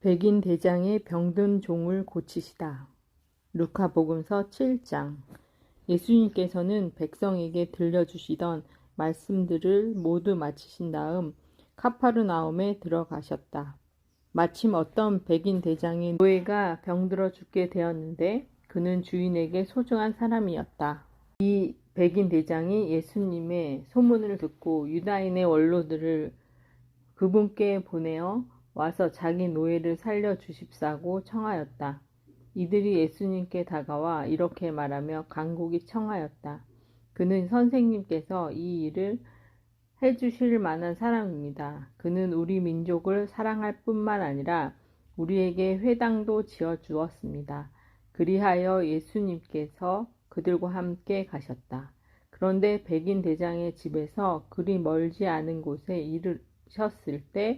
백인 대장의 병든 종을 고치시다. 루카복음서 7장. 예수님께서는 백성에게 들려주시던 말씀들을 모두 마치신 다음 카파르나움에 들어가셨다. 마침 어떤 백인 대장의 노예가 병들어 죽게 되었는데 그는 주인에게 소중한 사람이었다. 이 백인 대장이 예수님의 소문을 듣고 유다인의 원로들을 그분께 보내어 와서 자기 노예를 살려주십사고 청하였다. 이들이 예수님께 다가와 이렇게 말하며 간곡히 청하였다. 그는 선생님께서 이 일을 해주실 만한 사람입니다. 그는 우리 민족을 사랑할 뿐만 아니라 우리에게 회당도 지어주었습니다. 그리하여 예수님께서 그들과 함께 가셨다. 그런데 백인 대장의 집에서 그리 멀지 않은 곳에 이르셨을 때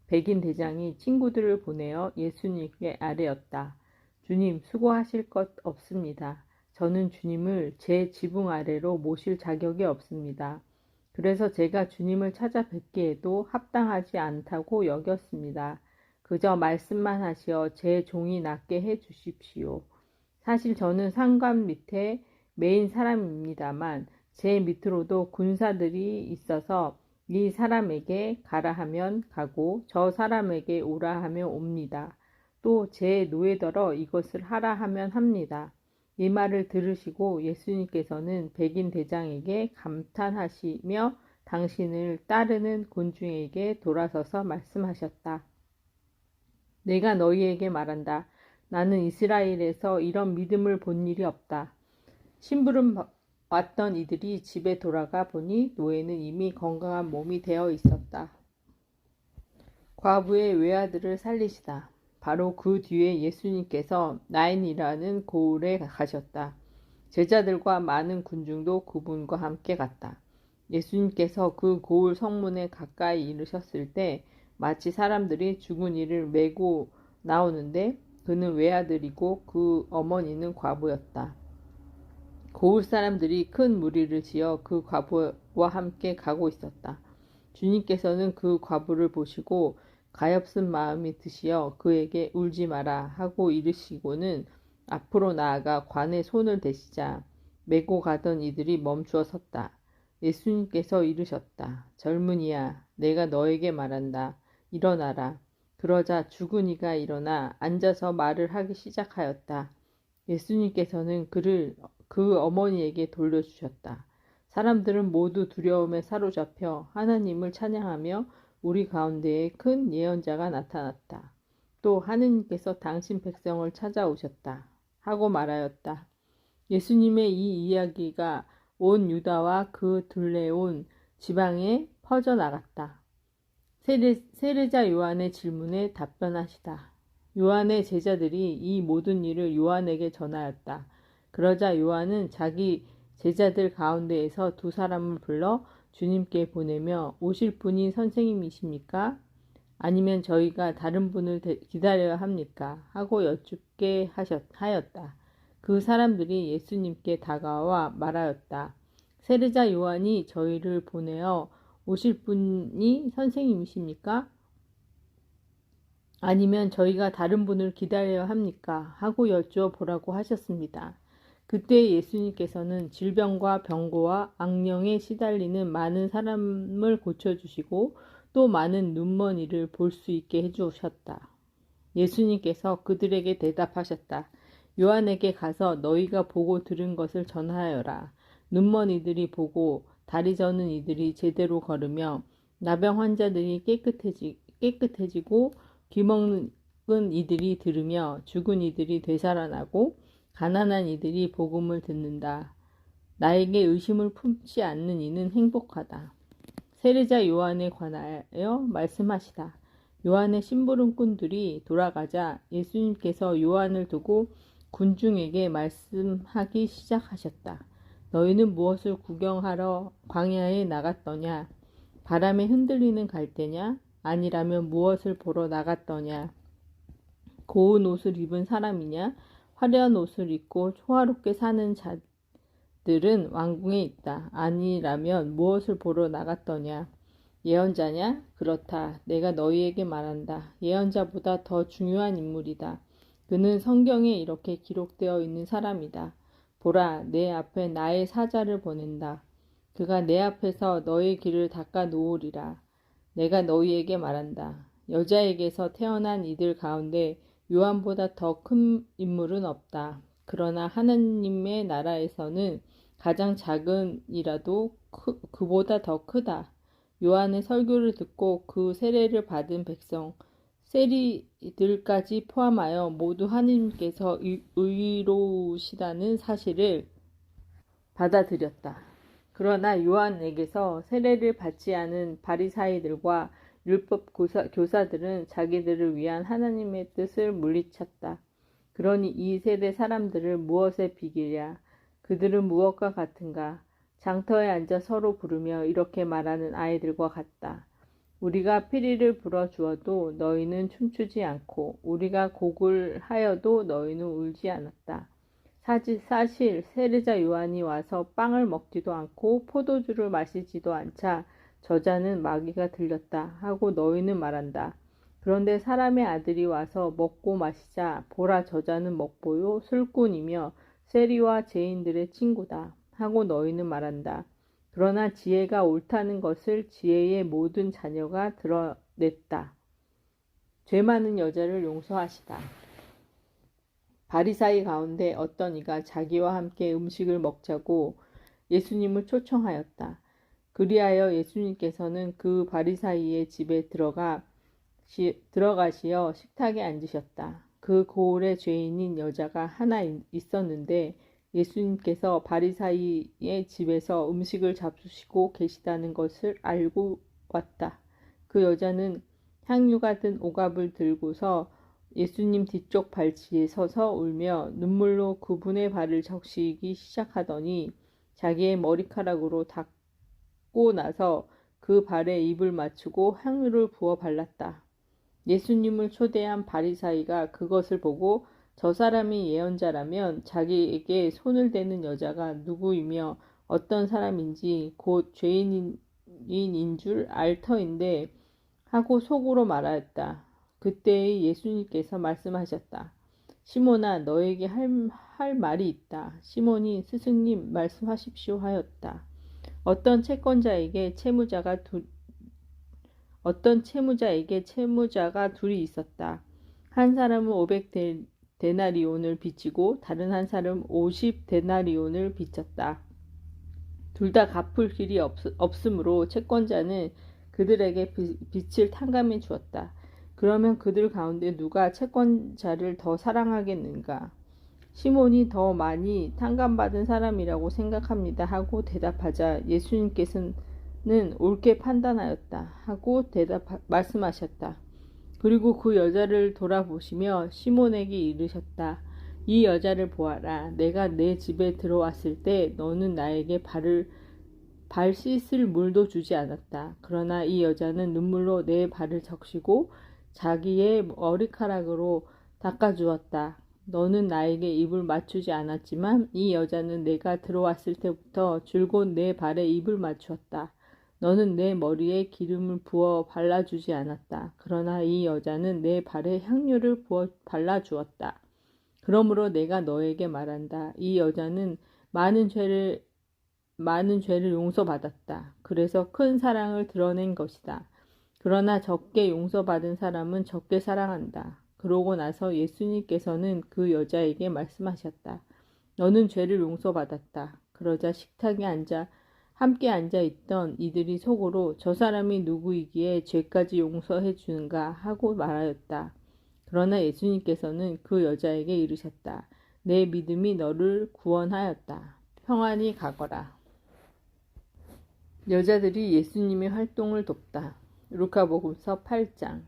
백인 대장이 친구들을 보내어 예수님께 아뢰었다. 주님, 수고하실 것 없습니다. 저는 주님을 제 지붕 아래로 모실 자격이 없습니다. 그래서 제가 주님을 찾아뵙기에도 합당하지 않다고 여겼습니다. 그저 말씀만 하시어 제 종이 낫게 해 주십시오. 사실 저는 상관 밑에 매인 사람입니다만 제 밑으로도 군사들이 있어서 이 사람에게 가라 하면 가고 저 사람에게 오라 하면 옵니다. 또 제 노예더러 이것을 하라 하면 합니다. 이 말을 들으시고 예수님께서는 백인 대장에게 감탄하시며 당신을 따르는 군중에게 돌아서서 말씀하셨다. 내가 너희에게 말한다. 나는 이스라엘에서 이런 믿음을 본 일이 없다. 심부름 왔던 이들이 집에 돌아가 보니 노예는 이미 건강한 몸이 되어 있었다. 과부의 외아들을 살리시다. 바로 그 뒤에 예수님께서 나인이라는 고을에 가셨다. 제자들과 많은 군중도 그분과 함께 갔다. 예수님께서 그 고을 성문에 가까이 이르셨을 때 마치 사람들이 죽은 이를 메고 나오는데 그는 외아들이고 그 어머니는 과부였다. 고을 사람들이 큰 무리를 지어 그 과부와 함께 가고 있었다. 주님께서는 그 과부를 보시고 가엾은 마음이 드시어 그에게 울지 마라 하고 이르시고는 앞으로 나아가 관에 손을 대시자 메고 가던 이들이 멈추어 섰다. 예수님께서 이르셨다. 젊은이야, 내가 너에게 말한다. 일어나라. 그러자 죽은 이가 일어나 앉아서 말을 하기 시작하였다. 예수님께서는 그를 그 어머니에게 돌려주셨다. 사람들은 모두 두려움에 사로잡혀 하나님을 찬양하며 우리 가운데에 큰 예언자가 나타났다. 또 하느님께서 당신 백성을 찾아오셨다. 하고 말하였다. 예수님의 이 이야기가 온 유다와 그 둘레온 지방에 퍼져나갔다. 세례자 요한의 질문에 답변하시다. 요한의 제자들이 이 모든 일을 요한에게 전하였다. 그러자 요한은 자기 제자들 가운데에서 두 사람을 불러 주님께 보내며 오실 분이 선생님이십니까? 아니면 저희가 다른 분을 기다려야 합니까? 하고 여쭙게 하였다. 그 사람들이 예수님께 다가와 말하였다. 세례자 요한이 저희를 보내어 오실 분이 선생님이십니까? 아니면 저희가 다른 분을 기다려야 합니까? 하고 여쭈어 보라고 하셨습니다. 그때 예수님께서는 질병과 병고와 악령에 시달리는 많은 사람을 고쳐주시고 또 많은 눈먼이를 볼 수 있게 해주셨다. 예수님께서 그들에게 대답하셨다. 요한에게 가서 너희가 보고 들은 것을 전하여라. 눈먼이들이 보고 다리 저는 이들이 제대로 걸으며 나병 환자들이 깨끗해지고 귀먹은 이들이 들으며 죽은 이들이 되살아나고 가난한 이들이 복음을 듣는다. 나에게 의심을 품지 않는 이는 행복하다. 세례자 요한에 관하여 말씀하시다. 요한의 심부름꾼들이 돌아가자 예수님께서 요한을 두고 군중에게 말씀하기 시작하셨다. 너희는 무엇을 구경하러 광야에 나갔더냐? 바람에 흔들리는 갈대냐? 아니라면 무엇을 보러 나갔더냐? 고운 옷을 입은 사람이냐? 화려한 옷을 입고 초화롭게 사는 자들은 왕궁에 있다. 아니라면 무엇을 보러 나갔더냐? 예언자냐? 그렇다. 내가 너희에게 말한다. 예언자보다 더 중요한 인물이다. 그는 성경에 이렇게 기록되어 있는 사람이다. 보라, 내 앞에 나의 사자를 보낸다. 그가 내 앞에서 너의 길을 닦아 놓으리라. 내가 너희에게 말한다. 여자에게서 태어난 이들 가운데 요한보다 더 큰 인물은 없다. 그러나 하나님의 나라에서는 가장 작은 이라도 그보다 더 크다. 요한의 설교를 듣고 그 세례를 받은 백성, 세리들까지 포함하여 모두 하나님께서 의로우시다는 사실을 받아들였다. 그러나 요한에게서 세례를 받지 않은 바리사이들과 율법 교사들은 자기들을 위한 하나님의 뜻을 물리쳤다. 그러니 이 세대 사람들을 무엇에 비기랴? 그들은 무엇과 같은가? 장터에 앉아 서로 부르며 이렇게 말하는 아이들과 같다. 우리가 피리를 불어주어도 너희는 춤추지 않고 우리가 곡을 하여도 너희는 울지 않았다. 사실 세례자 요한이 와서 빵을 먹지도 않고 포도주를 마시지도 않자 저자는 마귀가 들렸다 하고 너희는 말한다. 그런데 사람의 아들이 와서 먹고 마시자 보라 저자는 먹보요 술꾼이며 세리와 죄인들의 친구다 하고 너희는 말한다. 그러나 지혜가 옳다는 것을 지혜의 모든 자녀가 드러냈다. 죄 많은 여자를 용서하시다. 바리사이 가운데 어떤 이가 자기와 함께 음식을 먹자고 예수님을 초청하였다. 그리하여 예수님께서는 그 바리사이의 집에 들어가시어 식탁에 앉으셨다. 그 고을에 죄인인 여자가 하나 있었는데 예수님께서 바리사이의 집에서 음식을 잡수시고 계시다는 것을 알고 왔다. 그 여자는 향유가 든 오갑을 들고서 예수님 뒤쪽 발치에 서서 울며 눈물로 그분의 발을 적시기 시작하더니 자기의 머리카락으로 닦고 나서 그 발에 입을 맞추고 향유를 부어 발랐다. 예수님을 초대한 바리사이가 그것을 보고 저 사람이 예언자라면 자기에게 손을 대는 여자가 누구이며 어떤 사람인지 곧 죄인인 줄 알 터인데 하고 속으로 말하였다. 그때의 예수님께서 말씀하셨다. 시몬아 너에게 할 말이 있다. 시몬이 스승님 말씀하십시오 하였다. 어떤 채무자가 둘이 있었다. 한 사람은 500데나리온을 빚지고 다른 한 사람은 50데나리온을 빚졌다. 둘 다 갚을 길이 없으므로 채권자는 그들에게 빚을 탕감해 주었다. 그러면 그들 가운데 누가 채권자를 더 사랑하겠는가? 시몬이 더 많이 탕감받은 사람이라고 생각합니다 하고 대답하자 예수님께서는 옳게 판단하였다 하고 말씀하셨다. 그리고 그 여자를 돌아보시며 시몬에게 이르셨다. 이 여자를 보아라. 내가 내 집에 들어왔을 때 너는 나에게 발 씻을 물도 주지 않았다. 그러나 이 여자는 눈물로 내 발을 적시고 자기의 머리카락으로 닦아주었다. 너는 나에게 입을 맞추지 않았지만 이 여자는 내가 들어왔을 때부터 줄곧 내 발에 입을 맞추었다. 너는 내 머리에 기름을 부어 발라주지 않았다. 그러나 이 여자는 내 발에 향유를 부어 발라주었다. 그러므로 내가 너에게 말한다. 이 여자는 많은 죄를 용서받았다. 그래서 큰 사랑을 드러낸 것이다. 그러나 적게 용서받은 사람은 적게 사랑한다. 그러고 나서 예수님께서는 그 여자에게 말씀하셨다. 너는 죄를 용서받았다. 그러자 식탁에 함께 앉아있던 이들이 속으로 저 사람이 누구이기에 죄까지 용서해 주는가 하고 말하였다. 그러나 예수님께서는 그 여자에게 이르셨다. 내 믿음이 너를 구원하였다. 평안히 가거라. 여자들이 예수님의 활동을 돕다. 루카복음서 8장.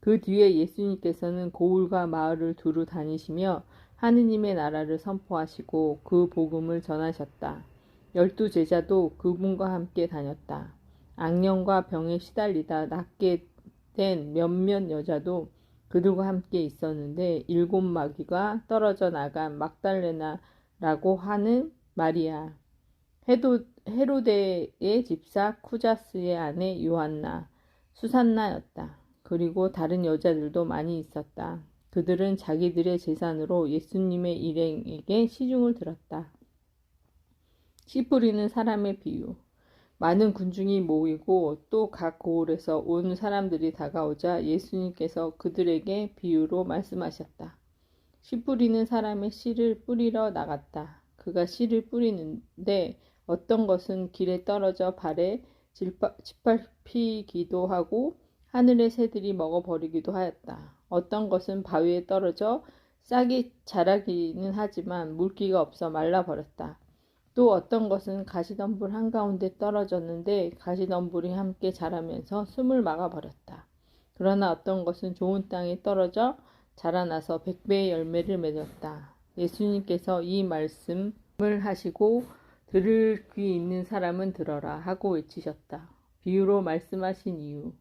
그 뒤에 예수님께서는 고을과 마을을 두루 다니시며 하느님의 나라를 선포하시고 그 복음을 전하셨다. 12 제자도 그분과 함께 다녔다. 악령과 병에 시달리다 낫게 된 몇몇 여자도 그들과 함께 있었는데 7 마귀가 떨어져 나간 막달레나라고 하는 마리아, 헤로데의 집사 쿠자스의 아내 요한나, 수산나였다. 그리고 다른 여자들도 많이 있었다. 그들은 자기들의 재산으로 예수님의 일행에게 시중을 들었다. 씨 뿌리는 사람의 비유. 많은 군중이 모이고 또 각 고을에서 온 사람들이 다가오자 예수님께서 그들에게 비유로 말씀하셨다. 씨 뿌리는 사람의 씨를 뿌리러 나갔다. 그가 씨를 뿌리는데 어떤 것은 길에 떨어져 발에 짓밟히기도 하고 하늘의 새들이 먹어버리기도 하였다. 어떤 것은 바위에 떨어져 싹이 자라기는 하지만 물기가 없어 말라버렸다. 또 어떤 것은 가시덤불 한가운데 떨어졌는데 가시덤불이 함께 자라면서 숨을 막아버렸다. 그러나 어떤 것은 좋은 땅에 떨어져 자라나서 100배의 열매를 맺었다. 예수님께서 이 말씀을 하시고 들을 귀 있는 사람은 들어라 하고 외치셨다. 비유로 말씀하신 이유.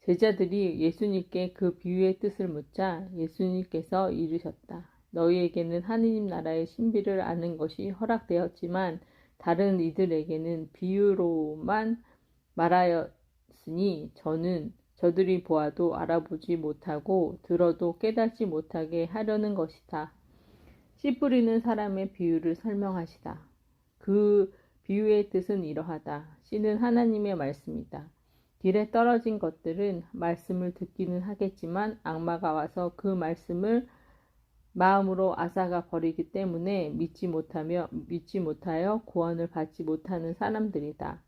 제자들이 예수님께 그 비유의 뜻을 묻자 예수님께서 이르셨다. 너희에게는 하느님 나라의 신비를 아는 것이 허락되었지만 다른 이들에게는 비유로만 말하였으니 저들이 보아도 알아보지 못하고 들어도 깨닫지 못하게 하려는 것이다. 씨 뿌리는 사람의 비유를 설명하시다. 그 비유의 뜻은 이러하다. 씨는 하나님의 말씀이다. 길에 떨어진 것들은 말씀을 듣기는 하겠지만 악마가 와서 그 말씀을 마음으로 앗아가 버리기 때문에 믿지 못하여 구원을 받지 못하는 사람들이다.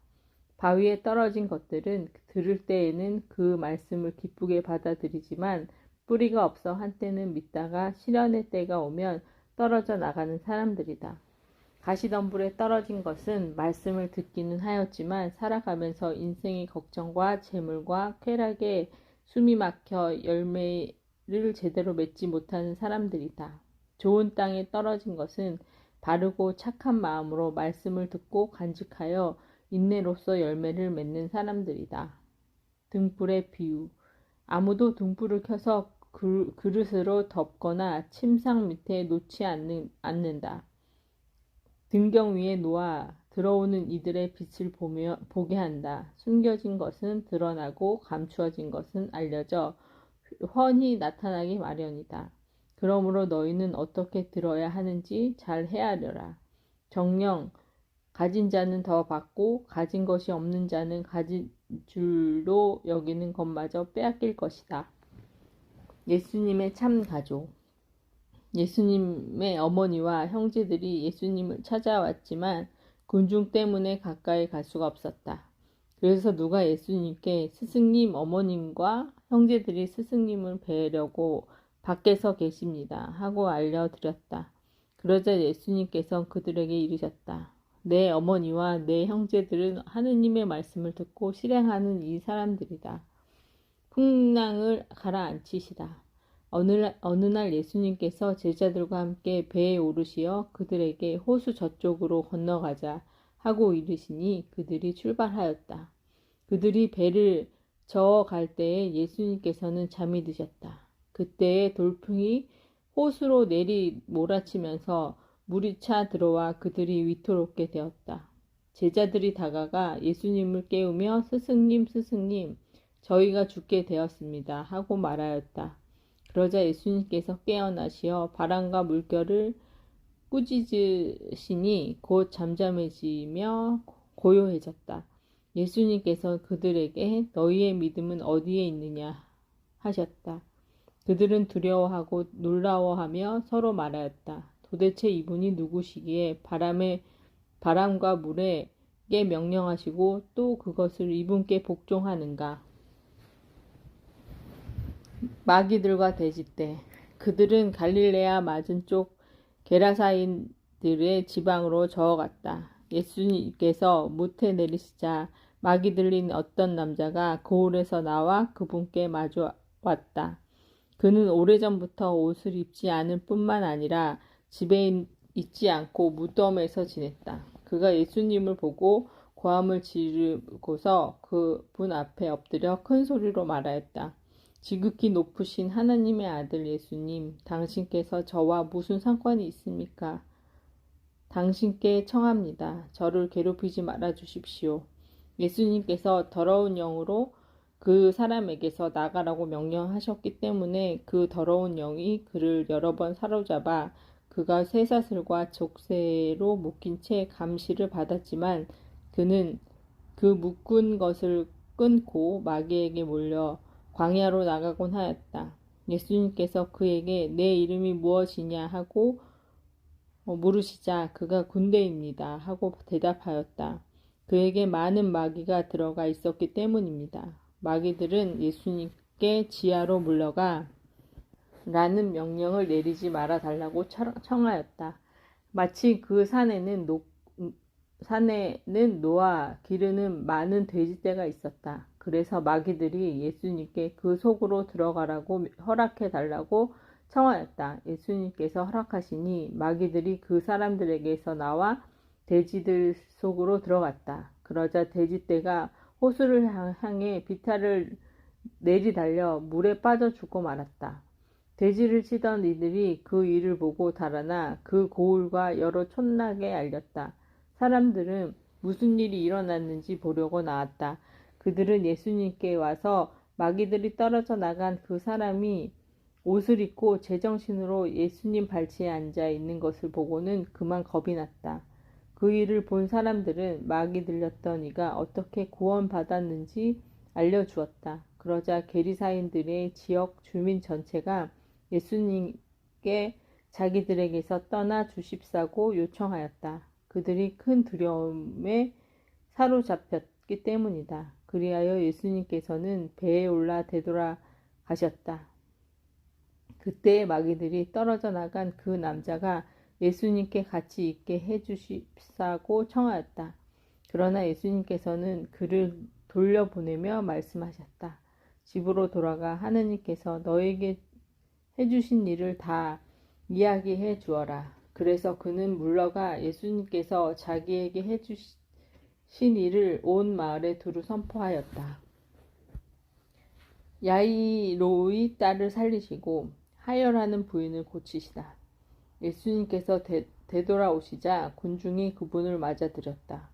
바위에 떨어진 것들은 들을 때에는 그 말씀을 기쁘게 받아들이지만 뿌리가 없어 한때는 믿다가 시련의 때가 오면 떨어져 나가는 사람들이다. 가시덤불에 떨어진 것은 말씀을 듣기는 하였지만 살아가면서 인생의 걱정과 재물과 쾌락에 숨이 막혀 열매를 제대로 맺지 못하는 사람들이다. 좋은 땅에 떨어진 것은 바르고 착한 마음으로 말씀을 듣고 간직하여 인내로서 열매를 맺는 사람들이다. 등불의 비유. 아무도 등불을 켜서 그릇으로 덮거나 침상 밑에 놓지 않는다. 등경 위에 놓아 들어오는 이들의 빛을 보게 한다. 숨겨진 것은 드러나고 감추어진 것은 알려져 훤히 나타나기 마련이다. 그러므로 너희는 어떻게 들어야 하는지 잘 헤아려라. 정녕 가진 자는 더 받고 가진 것이 없는 자는 가진 줄로 여기는 것마저 빼앗길 것이다. 예수님의 참 가족. 예수님의 어머니와 형제들이 예수님을 찾아왔지만 군중 때문에 가까이 갈 수가 없었다. 그래서 누가 예수님께 스승님 어머님과 형제들이 스승님을 뵈려고 밖에서 계십니다 하고 알려드렸다. 그러자 예수님께서 그들에게 이르셨다. 내 어머니와 내 형제들은 하느님의 말씀을 듣고 실행하는 이 사람들이다. 풍랑을 가라앉히시다. 어느 날 예수님께서 제자들과 함께 배에 오르시어 그들에게 호수 저쪽으로 건너가자 하고 이르시니 그들이 출발하였다. 그들이 배를 저어 갈 때에 예수님께서는 잠이 드셨다. 그때에 돌풍이 호수로 내리 몰아치면서 물이 차 들어와 그들이 위태롭게 되었다. 제자들이 다가가 예수님을 깨우며 스승님, 저희가 죽게 되었습니다 하고 말하였다. 그러자 예수님께서 깨어나시어 바람과 물결을 꾸짖으시니 곧 잠잠해지며 고요해졌다. 예수님께서 그들에게 너희의 믿음은 어디에 있느냐 하셨다. 그들은 두려워하고 놀라워하며 서로 말하였다. 도대체 이분이 누구시기에 바람과 물에게 명령하시고 또 그것을 이분께 복종하는가. 마귀들과 돼지떼. 그들은 갈릴레아 맞은쪽 게라사인들의 지방으로 저어갔다. 예수님께서 모태 내리시자 마귀 들린 어떤 남자가 거울에서 나와 그분께 마주 왔다. 그는 오래전부터 옷을 입지 않을 뿐만 아니라 집에 있지 않고 무덤에서 지냈다. 그가 예수님을 보고 고함을 지르고서 그분 앞에 엎드려 큰 소리로 말하였다. 지극히 높으신 하나님의 아들 예수님, 당신께서 저와 무슨 상관이 있습니까? 당신께 청합니다. 저를 괴롭히지 말아 주십시오. 예수님께서 더러운 영으로 그 사람에게서 나가라고 명령하셨기 때문에 그 더러운 영이 그를 여러 번 사로잡아 그가 쇠사슬과 족쇄로 묶인 채 감시를 받았지만 그는 그 묶은 것을 끊고 마귀에게 몰려 광야로 나가곤 하였다. 예수님께서 그에게 내 이름이 무엇이냐 하고 물으시자 그가 군대입니다 하고 대답하였다. 그에게 많은 마귀가 들어가 있었기 때문입니다. 마귀들은 예수님께 지하로 물러가 라는 명령을 내리지 말아 달라고 청하였다. 마치 그 산에는 노아 기르는 많은 돼지떼가 있었다. 그래서 마귀들이 예수님께 그 속으로 들어가라고 허락해 달라고 청하였다. 예수님께서 허락하시니 마귀들이 그 사람들에게서 나와 돼지들 속으로 들어갔다. 그러자 돼지떼가 호수를 향해 비탈을 내리달려 물에 빠져 죽고 말았다. 돼지를 치던 이들이 그 일을 보고 달아나 그 고울과 여러 촌락에 알렸다. 사람들은 무슨 일이 일어났는지 보려고 나왔다. 그들은 예수님께 와서 마귀들이 떨어져 나간 그 사람이 옷을 입고 제정신으로 예수님 발치에 앉아 있는 것을 보고는 그만 겁이 났다. 그 일을 본 사람들은 마귀 들렸던 이가 어떻게 구원받았는지 알려주었다. 그러자 게리사인들의 지역 주민 전체가 예수님께 자기들에게서 떠나 주십사고 요청하였다. 그들이 큰 두려움에 사로잡혔기 때문이다. 그리하여 예수님께서는 배에 올라 되돌아가셨다. 그때 마귀들이 떨어져 나간 그 남자가 예수님께 같이 있게 해주십사고 청하였다. 그러나 예수님께서는 그를 돌려보내며 말씀하셨다. 집으로 돌아가 하느님께서 너에게 해주신 일을 다 이야기해 주어라. 그래서 그는 물러가 예수님께서 자기에게 해주신 일을 온 마을에 두루 선포하였다. 야이로의 딸을 살리시고 하혈하는 부인을 고치시다. 예수님께서 되돌아오시자 군중이 그분을 맞아들였다.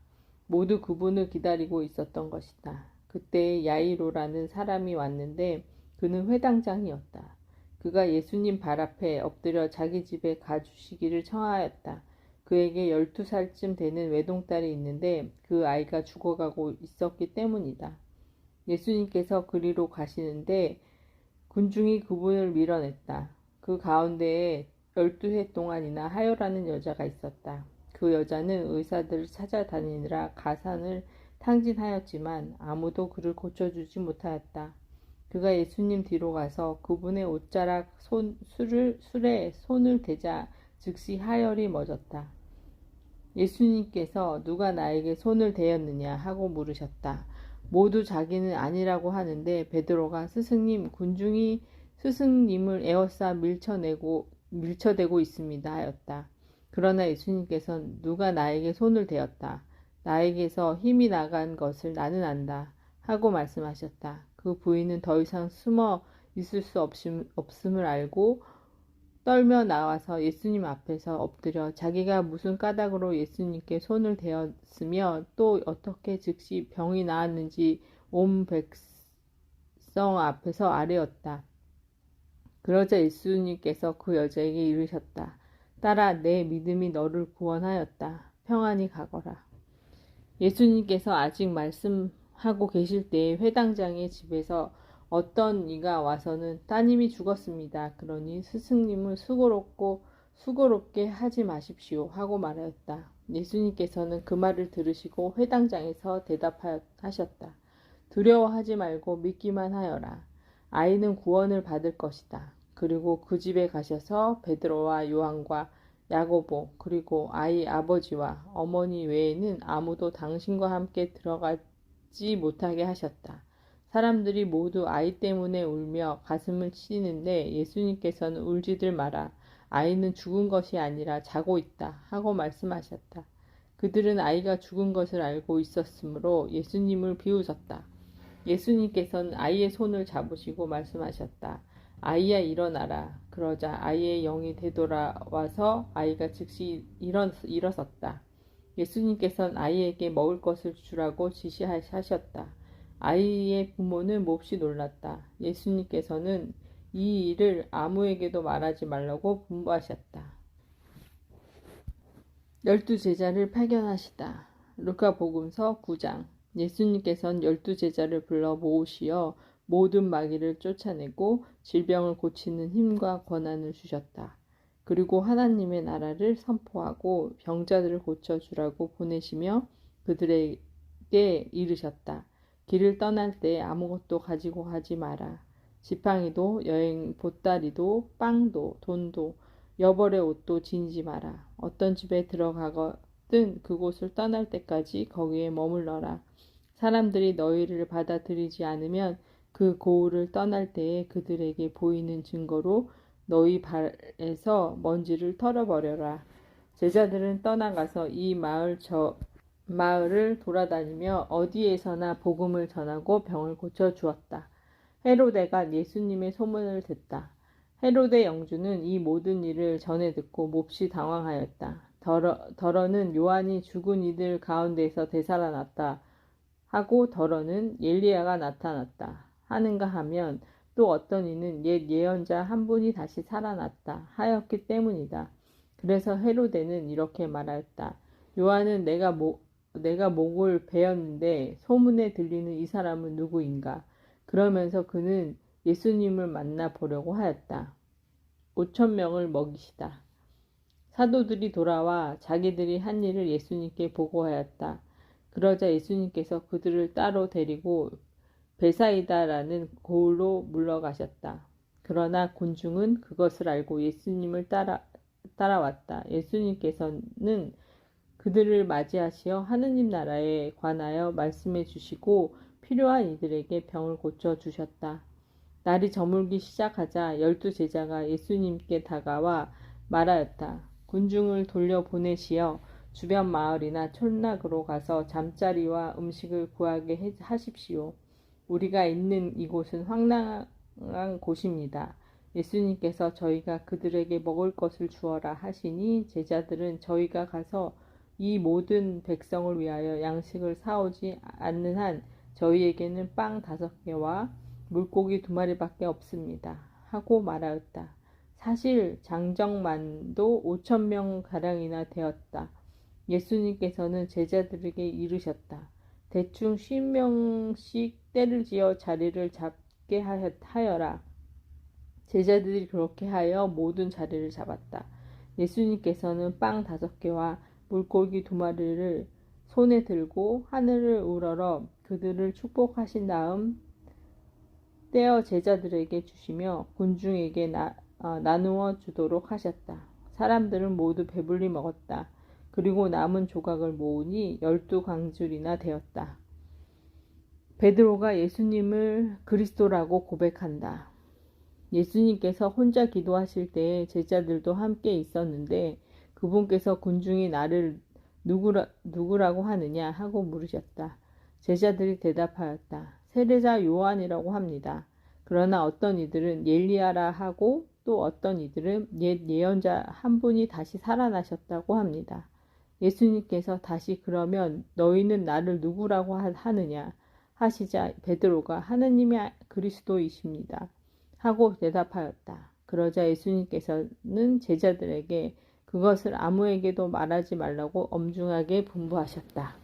모두 그분을 기다리고 있었던 것이다. 그때 야이로라는 사람이 왔는데 그는 회당장이었다. 그가 예수님 발 앞에 엎드려 자기 집에 가주시기를 청하였다. 그에게 12살쯤 되는 외동딸이 있는데 그 아이가 죽어가고 있었기 때문이다. 예수님께서 그리로 가시는데 군중이 그분을 밀어냈다. 그 가운데에 12해 동안이나 하혈하는 여자가 있었다. 그 여자는 의사들을 찾아다니느라 가산을 탕진하였지만 아무도 그를 고쳐주지 못하였다. 그가 예수님 뒤로 가서 그분의 옷자락 술에 손을 대자 즉시 하혈이 멎었다. 예수님께서 누가 나에게 손을 대었느냐 하고 물으셨다. 모두 자기는 아니라고 하는데 베드로가 스승님, 군중이 스승님을 에워싸 밀쳐대고 있습니다 하였다. 그러나 예수님께서는 누가 나에게 손을 대었다. 나에게서 힘이 나간 것을 나는 안다 하고 말씀하셨다. 그 부인은 더 이상 숨어 있을 수 없음을 알고 떨며 나와서 예수님 앞에서 엎드려 자기가 무슨 까닭으로 예수님께 손을 대었으며 또 어떻게 즉시 병이 나았는지 온 백성 앞에서 아뢰었다. 그러자 예수님께서 그 여자에게 이르셨다. 딸아, 내 믿음이 너를 구원하였다. 평안히 가거라. 예수님께서 아직 말씀하고 계실 때에 회당장의 집에서 어떤 이가 와서는 따님이 죽었습니다. 그러니 스승님을 수고롭게 하지 마십시오 하고 말하였다. 예수님께서는 그 말을 들으시고 회당장에서 대답하셨다. 두려워하지 말고 믿기만 하여라. 아이는 구원을 받을 것이다. 그리고 그 집에 가셔서 베드로와 요한과 야고보 그리고 아이 아버지와 어머니 외에는 아무도 당신과 함께 들어가지 못하게 하셨다. 사람들이 모두 아이 때문에 울며 가슴을 치는데 예수님께서는 울지들 마라. 아이는 죽은 것이 아니라 자고 있다 하고 말씀하셨다. 그들은 아이가 죽은 것을 알고 있었으므로 예수님을 비웃었다. 예수님께서는 아이의 손을 잡으시고 말씀하셨다. 아이야 일어나라. 그러자 아이의 영이 되돌아와서 아이가 즉시 일어섰다. 예수님께서는 아이에게 먹을 것을 주라고 지시하셨다. 아이의 부모는 몹시 놀랐다. 예수님께서는 이 일을 아무에게도 말하지 말라고 분부하셨다. 12제자를 파견하시다. 루카복음서 9장. 예수님께서는 12제자를 불러 모으시어 모든 마귀를 쫓아내고 질병을 고치는 힘과 권한을 주셨다. 그리고 하나님의 나라를 선포하고 병자들을 고쳐주라고 보내시며 그들에게 이르셨다. 길을 떠날 때 아무것도 가지고 가지 마라. 지팡이도 여행 보따리도 빵도 돈도 여벌의 옷도 지니지 마라. 어떤 집에 들어가거든 그곳을 떠날 때까지 거기에 머물러라. 사람들이 너희를 받아들이지 않으면 그 고을을 떠날 때에 그들에게 보이는 증거로 너희 발에서 먼지를 털어버려라. 제자들은 떠나가서 이 마을 저 마을을 돌아다니며 어디에서나 복음을 전하고 병을 고쳐 주었다. 헤로데가 예수님의 소문을 듣다. 헤로데 영주는 이 모든 일을 전해 듣고 몹시 당황하였다. 더러는 요한이 죽은 이들 가운데서 되살아났다 하고 더러는 엘리야가 나타났다 하는가 하면 또 어떤 이는 옛 예언자 한 분이 다시 살아났다 하였기 때문이다. 그래서 헤로데는 이렇게 말하였다. 요한은 내가 목을 베었는데 소문에 들리는 이 사람은 누구인가? 그러면서 그는 예수님을 만나 보려고 하였다. 5,000명을 먹이시다. 사도들이 돌아와 자기들이 한 일을 예수님께 보고하였다. 그러자 예수님께서 그들을 따로 데리고 베사이다라는 고을로 물러가셨다. 그러나 군중은 그것을 알고 예수님을 따라왔다. 예수님께서는 그들을 맞이하시어 하느님 나라에 관하여 말씀해 주시고 필요한 이들에게 병을 고쳐 주셨다. 날이 저물기 시작하자 12제자가 예수님께 다가와 말하였다. 군중을 돌려보내시어 주변 마을이나 촌락으로 가서 잠자리와 음식을 구하게 하십시오. 우리가 있는 이곳은 황량한 곳입니다. 예수님께서 저희가 그들에게 먹을 것을 주어라 하시니 제자들은 저희가 가서 이 모든 백성을 위하여 양식을 사오지 않는 한 저희에게는 빵 5개와 물고기 2마리밖에 없습니다. 하고 말하였다. 사실 장정만도 5,000명 가량이나 되었다. 예수님께서는 제자들에게 이르셨다. 대충 50명씩 때를 지어 자리를 잡게 하여라. 제자들이 그렇게 하여 모든 자리를 잡았다. 예수님께서는 빵 5개와 물고기 2마리를 손에 들고 하늘을 우러러 그들을 축복하신 다음 떼어 제자들에게 주시며 군중에게 나누어 주도록 하셨다. 사람들은 모두 배불리 먹었다. 그리고 남은 조각을 모으니 12광줄이나 되었다. 베드로가 예수님을 그리스도라고 고백한다. 예수님께서 혼자 기도하실 때에 제자들도 함께 있었는데 그분께서 군중이 나를 누구라고 하느냐 하고 물으셨다. 제자들이 대답하였다. 세례자 요한이라고 합니다. 그러나 어떤 이들은 엘리야라 하고 또 어떤 이들은 옛 예언자 한 분이 다시 살아나셨다고 합니다. 예수님께서 다시 그러면 너희는 나를 누구라고 하느냐 하시자 베드로가 하느님의 그리스도이십니다. 하고 대답하였다. 그러자 예수님께서는 제자들에게 그것을 아무에게도 말하지 말라고 엄중하게 분부하셨다.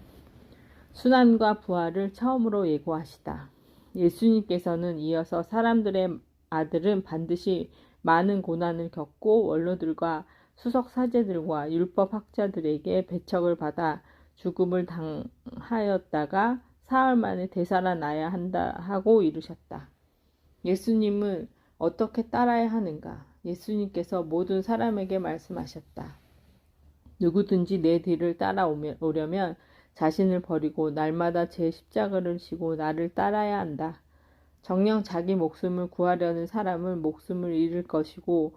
순환과 부활을 처음으로 예고하시다. 예수님께서는 이어서 사람들의 아들은 반드시 많은 고난을 겪고 원로들과 수석사제들과 율법학자들에게 배척을 받아 죽음을 당하였다가 사흘 만에 되살아나야 한다 하고 이르셨다. 예수님을 어떻게 따라야 하는가? 예수님께서 모든 사람에게 말씀하셨다. 누구든지 내 뒤를 따라오려면 자신을 버리고 날마다 제 십자가를 지고 나를 따라야 한다. 정녕 자기 목숨을 구하려는 사람은 목숨을 잃을 것이고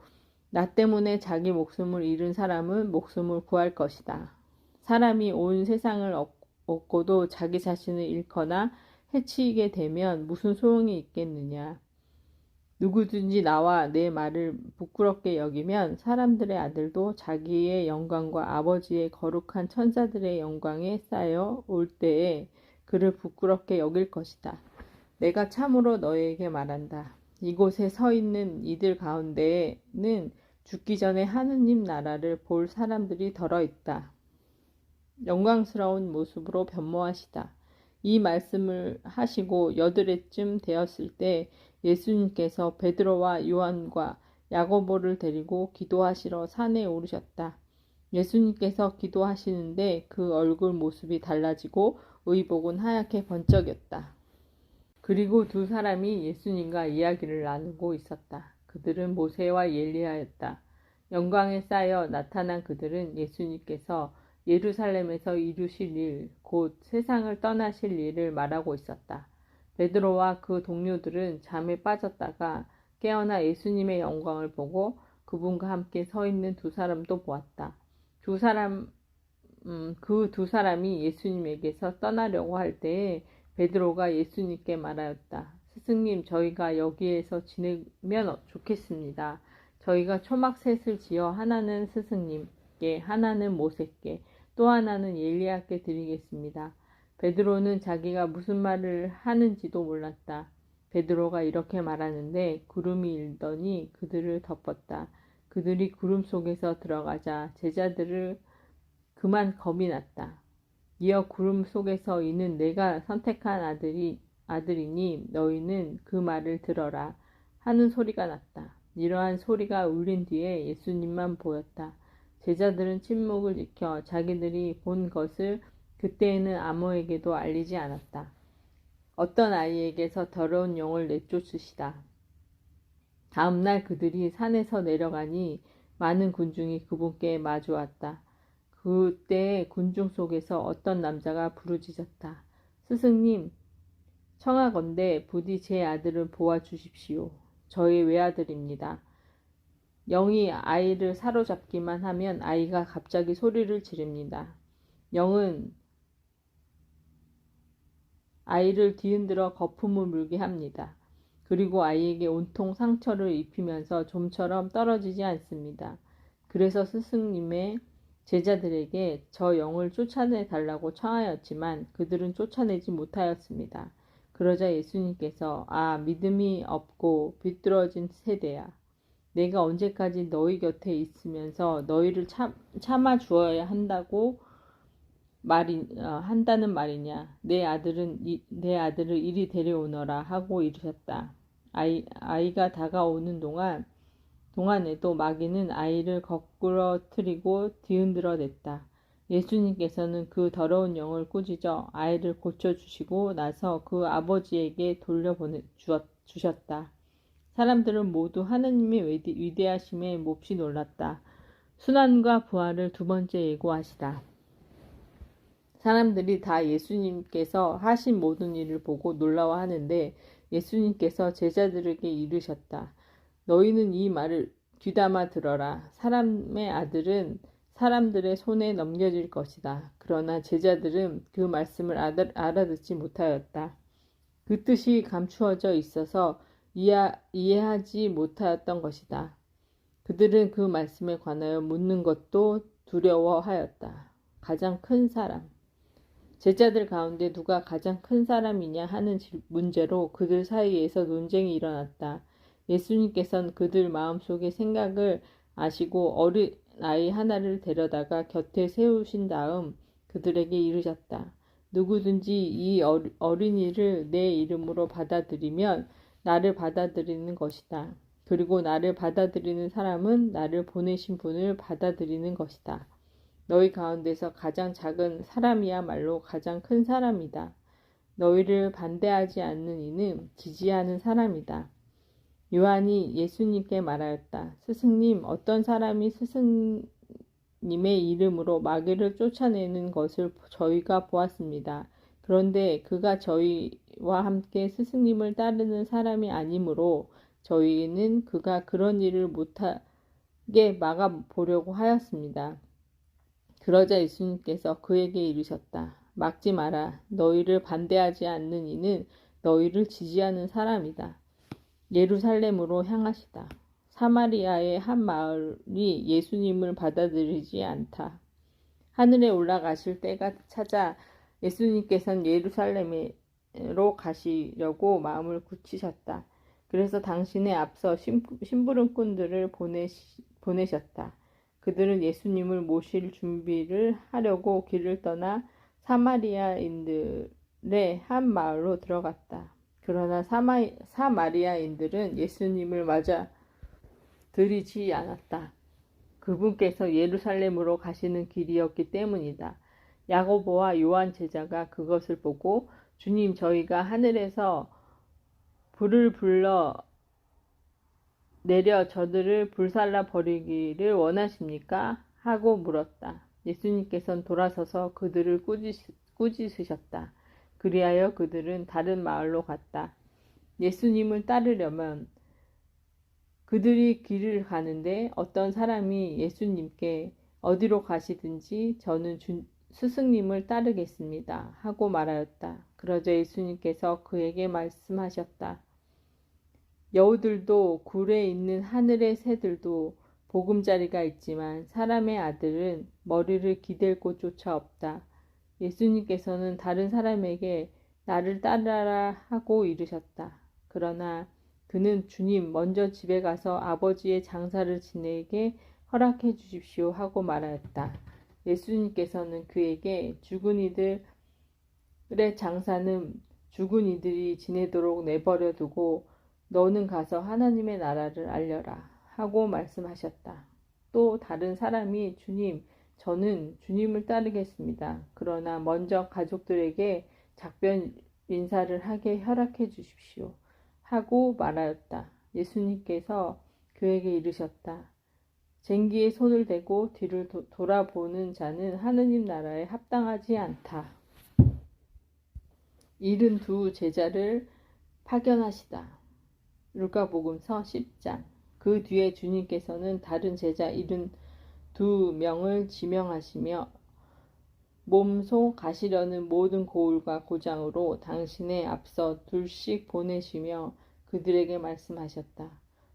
나 때문에 자기 목숨을 잃은 사람은 목숨을 구할 것이다. 사람이 온 세상을 얻고도 자기 자신을 잃거나 해치게 되면 무슨 소용이 있겠느냐. 누구든지 나와 내 말을 부끄럽게 여기면 사람들의 아들도 자기의 영광과 아버지의 거룩한 천사들의 영광에 쌓여 올 때에 그를 부끄럽게 여길 것이다. 내가 참으로 너희에게 말한다. 이곳에 서 있는 이들 가운데에는 죽기 전에 하느님 나라를 볼 사람들이 덜어 있다. 영광스러운 모습으로 변모하시다. 이 말씀을 하시고 여드레쯤 되었을 때 예수님께서 베드로와 요한과 야고보를 데리고 기도하시러 산에 오르셨다. 예수님께서 기도하시는데 그 얼굴 모습이 달라지고 의복은 하얗게 번쩍였다. 그리고 두 사람이 예수님과 이야기를 나누고 있었다. 그들은 모세와 엘리야였다. 영광에 쌓여 나타난 그들은 예수님께서 예루살렘에서 이루실 일, 곧 세상을 떠나실 일을 말하고 있었다. 베드로와 그 동료들은 잠에 빠졌다가 깨어나 예수님의 영광을 보고 그분과 함께 서 있는 두 사람도 보았다. 그 두 사람이 예수님에게서 떠나려고 할 때에 베드로가 예수님께 말하였다. 스승님, 저희가 여기에서 지내면 좋겠습니다. 저희가 초막셋을 지어 하나는 스승님께, 하나는 모세께, 또 하나는 엘리야께 드리겠습니다. 베드로는 자기가 무슨 말을 하는지도 몰랐다. 베드로가 이렇게 말하는데 구름이 일더니 그들을 덮었다. 그들이 구름 속에서 들어가자 제자들을 그만 겁이 났다. 이어 구름 속에서 이는 내가 선택한 아들이니 너희는 그 말을 들어라 하는 소리가 났다. 이러한 소리가 울린 뒤에 예수님만 보였다. 제자들은 침묵을 지켜 자기들이 본 것을 그때에는 아무에게도 알리지 않았다. 어떤 아이에게서 더러운 영을 내쫓으시다. 다음 날 그들이 산에서 내려가니 많은 군중이 그분께 마주왔다. 그때 군중 속에서 어떤 남자가 부르짖었다. 스승님, 청하건대 부디 제 아들을 보아주십시오. 저의 외아들입니다. 영이 아이를 사로잡기만 하면 아이가 갑자기 소리를 지릅니다. 영은 아이를 뒤흔들어 거품을 물게 합니다. 그리고 아이에게 온통 상처를 입히면서 좀처럼 떨어지지 않습니다. 그래서 스승님의 제자들에게 저 영을 쫓아내달라고 청하였지만 그들은 쫓아내지 못하였습니다. 그러자 예수님께서 믿음이 없고 비뚤어진 세대야. 내가 언제까지 너희 곁에 있으면서 너희를 참아주어야 한다는 말이냐. 내 아들을 이리 데려오너라 하고 이르셨다. 아이가 다가오는 동안에도 마귀는 아이를 거꾸러뜨리고 뒤흔들어 냈다. 예수님께서는 그 더러운 영을 꾸짖어 아이를 고쳐주시고 나서 그 아버지에게 돌려보내주셨다. 사람들은 모두 하느님의 위대하심에 몹시 놀랐다. 순환과 부활을 두 번째 예고하시다. 사람들이 다 예수님께서 하신 모든 일을 보고 놀라워하는데 예수님께서 제자들에게 이르셨다. 너희는 이 말을 귀담아 들어라. 사람의 아들은 사람들의 손에 넘겨질 것이다. 그러나 제자들은 그 말씀을 알아듣지 못하였다. 그 뜻이 감추어져 있어서 이해하지 못하였던 것이다. 그들은 그 말씀에 관하여 묻는 것도 두려워하였다. 가장 큰 사람. 제자들 가운데 누가 가장 큰 사람이냐 하는 문제로 그들 사이에서 논쟁이 일어났다. 예수님께서는 그들 마음속의 생각을 아시고 어린 아이 하나를 데려다가 곁에 세우신 다음 그들에게 이르셨다. 누구든지 이 어린이를 내 이름으로 받아들이면 나를 받아들이는 것이다. 그리고 나를 받아들이는 사람은 나를 보내신 분을 받아들이는 것이다. 너희 가운데서 가장 작은 사람이야말로 가장 큰 사람이다. 너희를 반대하지 않는 이는 지지하는 사람이다. 요한이 예수님께 말하였다. 스승님, 어떤 사람이 스승님의 이름으로 마귀를 쫓아내는 것을 저희가 보았습니다. 그런데 그가 저희와 함께 스승님을 따르는 사람이 아니므로 저희는 그가 그런 일을 못하게 막아보려고 하였습니다. 그러자 예수님께서 그에게 이르셨다. 막지 마라. 너희를 반대하지 않는 이는 너희를 지지하는 사람이다. 예루살렘으로 향하시다. 사마리아의 한 마을이 예수님을 받아들이지 않다. 하늘에 올라가실 때가 찾아 예수님께서는 예루살렘으로 가시려고 마음을 굳히셨다. 그래서 당신의 앞서 심부름꾼들을 보내셨다. 그들은 예수님을 모실 준비를 하려고 길을 떠나 사마리아인들의 한 마을로 들어갔다. 그러나 사마리아인들은 예수님을 맞아 들이지 않았다. 그분께서 예루살렘으로 가시는 길이었기 때문이다. 야고보와 요한 제자가 그것을 보고 주님, 저희가 하늘에서 불을 불러 내려 저들을 불살라 버리기를 원하십니까? 하고 물었다. 예수님께서는 돌아서서 그들을 꾸짖으셨다. 그리하여 그들은 다른 마을로 갔다. 예수님을 따르려면 그들이 길을 가는데 어떤 사람이 예수님께 어디로 가시든지 저는 스승님을 따르겠습니다 하고 말하였다. 그러자 예수님께서 그에게 말씀하셨다. 여우들도 굴에 있는 하늘의 새들도 보금자리가 있지만 사람의 아들은 머리를 기댈 곳조차 없다. 예수님께서는 다른 사람에게 나를 따르라 하고 이르셨다. 그러나 그는 주님, 먼저 집에 가서 아버지의 장사를 지내게 허락해 주십시오 하고 말하였다. 예수님께서는 그에게 죽은 이들의 장사는 죽은 이들이 지내도록 내버려 두고 너는 가서 하나님의 나라를 알려라 하고 말씀하셨다. 또 다른 사람이 주님, 저는 주님을 따르겠습니다. 그러나 먼저 가족들에게 작별 인사를 하게 허락해 주십시오 하고 말하였다. 예수님께서 그에게 이르셨다. 쟁기에 손을 대고 뒤를 돌아보는 자는 하느님 나라에 합당하지 않다. 72 제자를 파견하시다. 루카복음서 10장. 그 뒤에 주님께서는 다른 제자 72명을 지명하시며 몸소 가시려는 모든 고을과 고장으로 당신의 앞서 둘씩 보내시며 그들에게 말씀하셨다.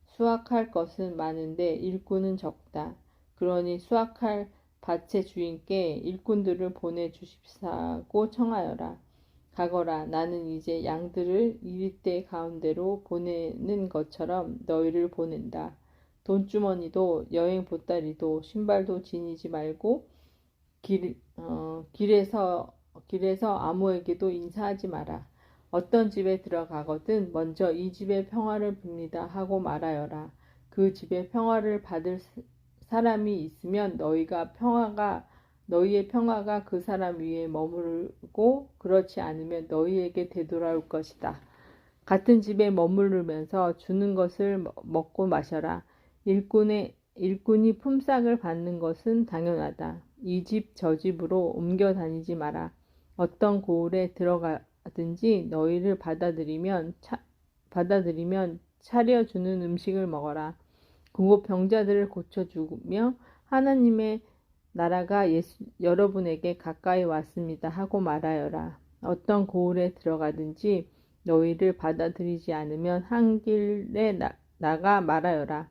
수확할 것은 많은데 일꾼은 적다. 그러니 수확할 밭의 주인께 일꾼들을 보내주십사고 청하여라. 가거라. 나는 이제 양들을 이리떼 가운데로 보내는 것처럼 너희를 보낸다. 돈주머니도 여행 보따리도 신발도 지니지 말고 길에서 아무에게도 인사하지 마라. 어떤 집에 들어가거든 먼저 이 집에 평화를 빕니다 하고 말하여라. 그 집에 평화를 받을 사람이 있으면 너희의 평화가 그 사람 위에 머무르고 그렇지 않으면 너희에게 되돌아올 것이다. 같은 집에 머무르면서 주는 것을 먹고 마셔라. 일꾼이 품삯을 받는 것은 당연하다. 이 집 저 집으로 옮겨 다니지 마라. 어떤 고을에 들어가든지 너희를 받아들이면 차려주는 음식을 먹어라. 그곳 병자들을 고쳐주며 하나님의 나라가 여러분에게 가까이 왔습니다 하고 말하여라. 어떤 고을에 들어가든지 너희를 받아들이지 않으면 한 길에 나가 말하여라.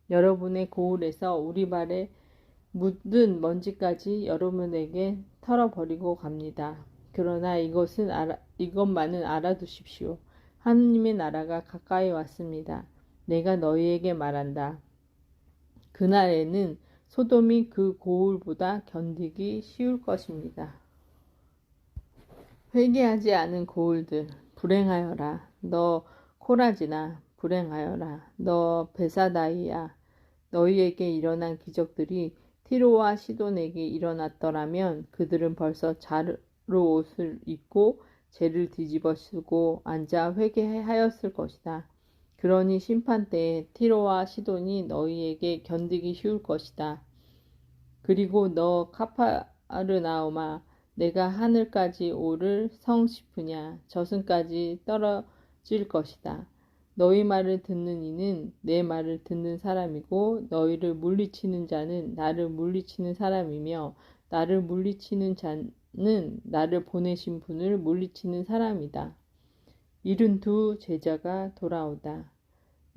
여러분의 고을에서 우리발에 묻은 먼지까지 여러분에게 털어버리고 갑니다. 그러나 이것만은 알아두십시오. 하느님의 나라가 가까이 왔습니다. 내가 너희에게 말한다. 그날에는 소돔이 그 고울보다 견디기 쉬울 것입니다. 회개하지 않은 고울들, 불행하여라. 너 코라지나, 불행하여라. 너 베사다이야. 너희에게 일어난 기적들이 티로와 시돈에게 일어났더라면 그들은 벌써 자루 옷을 입고 죄를 뒤집어 쓰고 앉아 회개하였을 것이다. 그러니 심판 때에 티로와 시돈이 너희에게 견디기 쉬울 것이다. 그리고 너 카파르나움아, 내가 하늘까지 오를 성 싶으냐? 저승까지 떨어질 것이다. 너희 말을 듣는 이는 내 말을 듣는 사람이고 너희를 물리치는 자는 나를 물리치는 사람이며 나를 물리치는 자는 나를 보내신 분을 물리치는 사람이다. 72 제자가 돌아오다.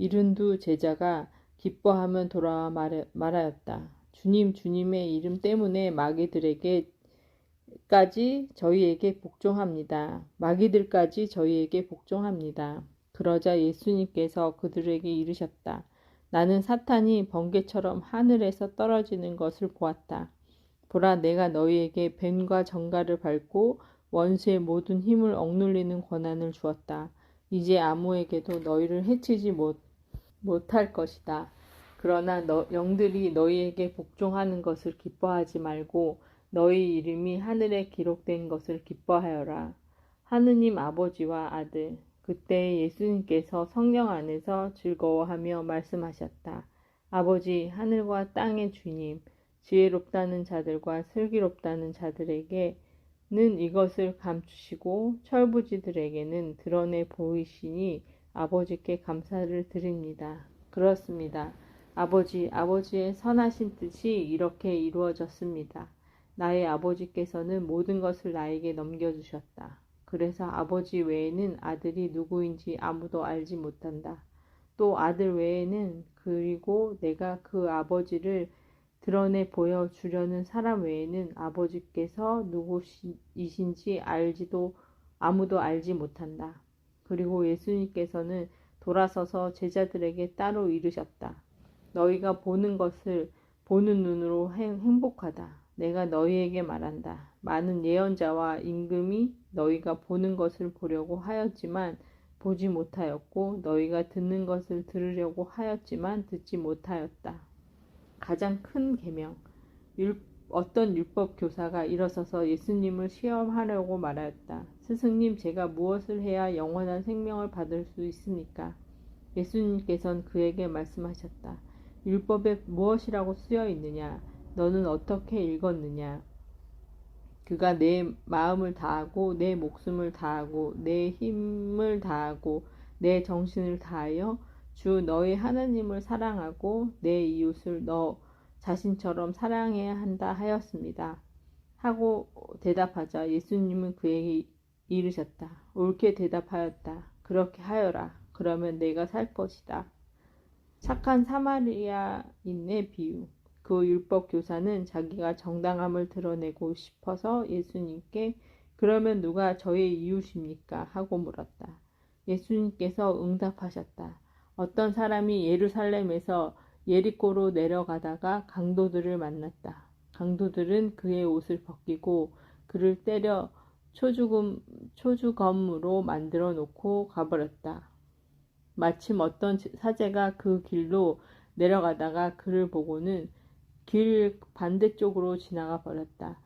이른두 제자가 기뻐하며 돌아와 말하였다. 주님, 주님의 이름 때문에 마귀들에게까지 저희에게 복종합니다. 마귀들까지 저희에게 복종합니다. 그러자 예수님께서 그들에게 이르셨다. 나는 사탄이 번개처럼 하늘에서 떨어지는 것을 보았다. 보라, 내가 너희에게 뱀과 정갈을 밟고 원수의 모든 힘을 억눌리는 권한을 주었다. 이제 아무에게도 너희를 해치지 못할 것이다. 그러나 영들이 너희에게 복종하는 것을 기뻐하지 말고 너희 이름이 하늘에 기록된 것을 기뻐하여라. 하느님 아버지와 아들. 그때 예수님께서 성령 안에서 즐거워하며 말씀하셨다. 아버지, 하늘과 땅의 주님, 지혜롭다는 자들과 슬기롭다는 자들에게는 이것을 감추시고 철부지들에게는 드러내 보이시니 아버지께 감사를 드립니다. 그렇습니다. 아버지의 선하신 뜻이 이렇게 이루어졌습니다. 나의 아버지께서는 모든 것을 나에게 넘겨주셨다. 그래서 아버지 외에는 아들이 누구인지 아무도 알지 못한다. 또 아들 외에는 그리고 내가 그 아버지를 드러내 보여주려는 사람 외에는 아버지께서 누구이신지 아무도 알지 못한다. 그리고 예수님께서는 돌아서서 제자들에게 따로 이르셨다. 너희가 보는 것을 보는 눈으로 행복하다. 내가 너희에게 말한다. 많은 예언자와 임금이 너희가 보는 것을 보려고 하였지만 보지 못하였고 너희가 듣는 것을 들으려고 하였지만 듣지 못하였다. 가장 큰 계명. 어떤 율법 교사가 일어서서 예수님을 시험하려고 말하였다. 스승님, 제가 무엇을 해야 영원한 생명을 받을 수 있습니까? 예수님께서는 그에게 말씀하셨다. 율법에 무엇이라고 쓰여 있느냐? 너는 어떻게 읽었느냐? 그가 내 마음을 다하고 내 목숨을 다하고 내 힘을 다하고 내 정신을 다하여 주 너희 하나님을 사랑하고 내 이웃을 너 자신처럼 사랑해야 한다 하였습니다. 하고 대답하자 예수님은 그에게 이르셨다. 옳게 대답하였다. 그렇게 하여라. 그러면 내가 살 것이다. 착한 사마리아인의 비유. 그 율법 교사는 자기가 정당함을 드러내고 싶어서 예수님께 그러면 누가 저의 이웃입니까? 하고 물었다. 예수님께서 응답하셨다. 어떤 사람이 예루살렘에서 예리고로 내려가다가 강도들을 만났다. 강도들은 그의 옷을 벗기고 그를 때려 초주검으로 만들어 놓고 가버렸다. 마침 어떤 사제가 그 길로 내려가다가 그를 보고는 길 반대쪽으로 지나가 버렸다.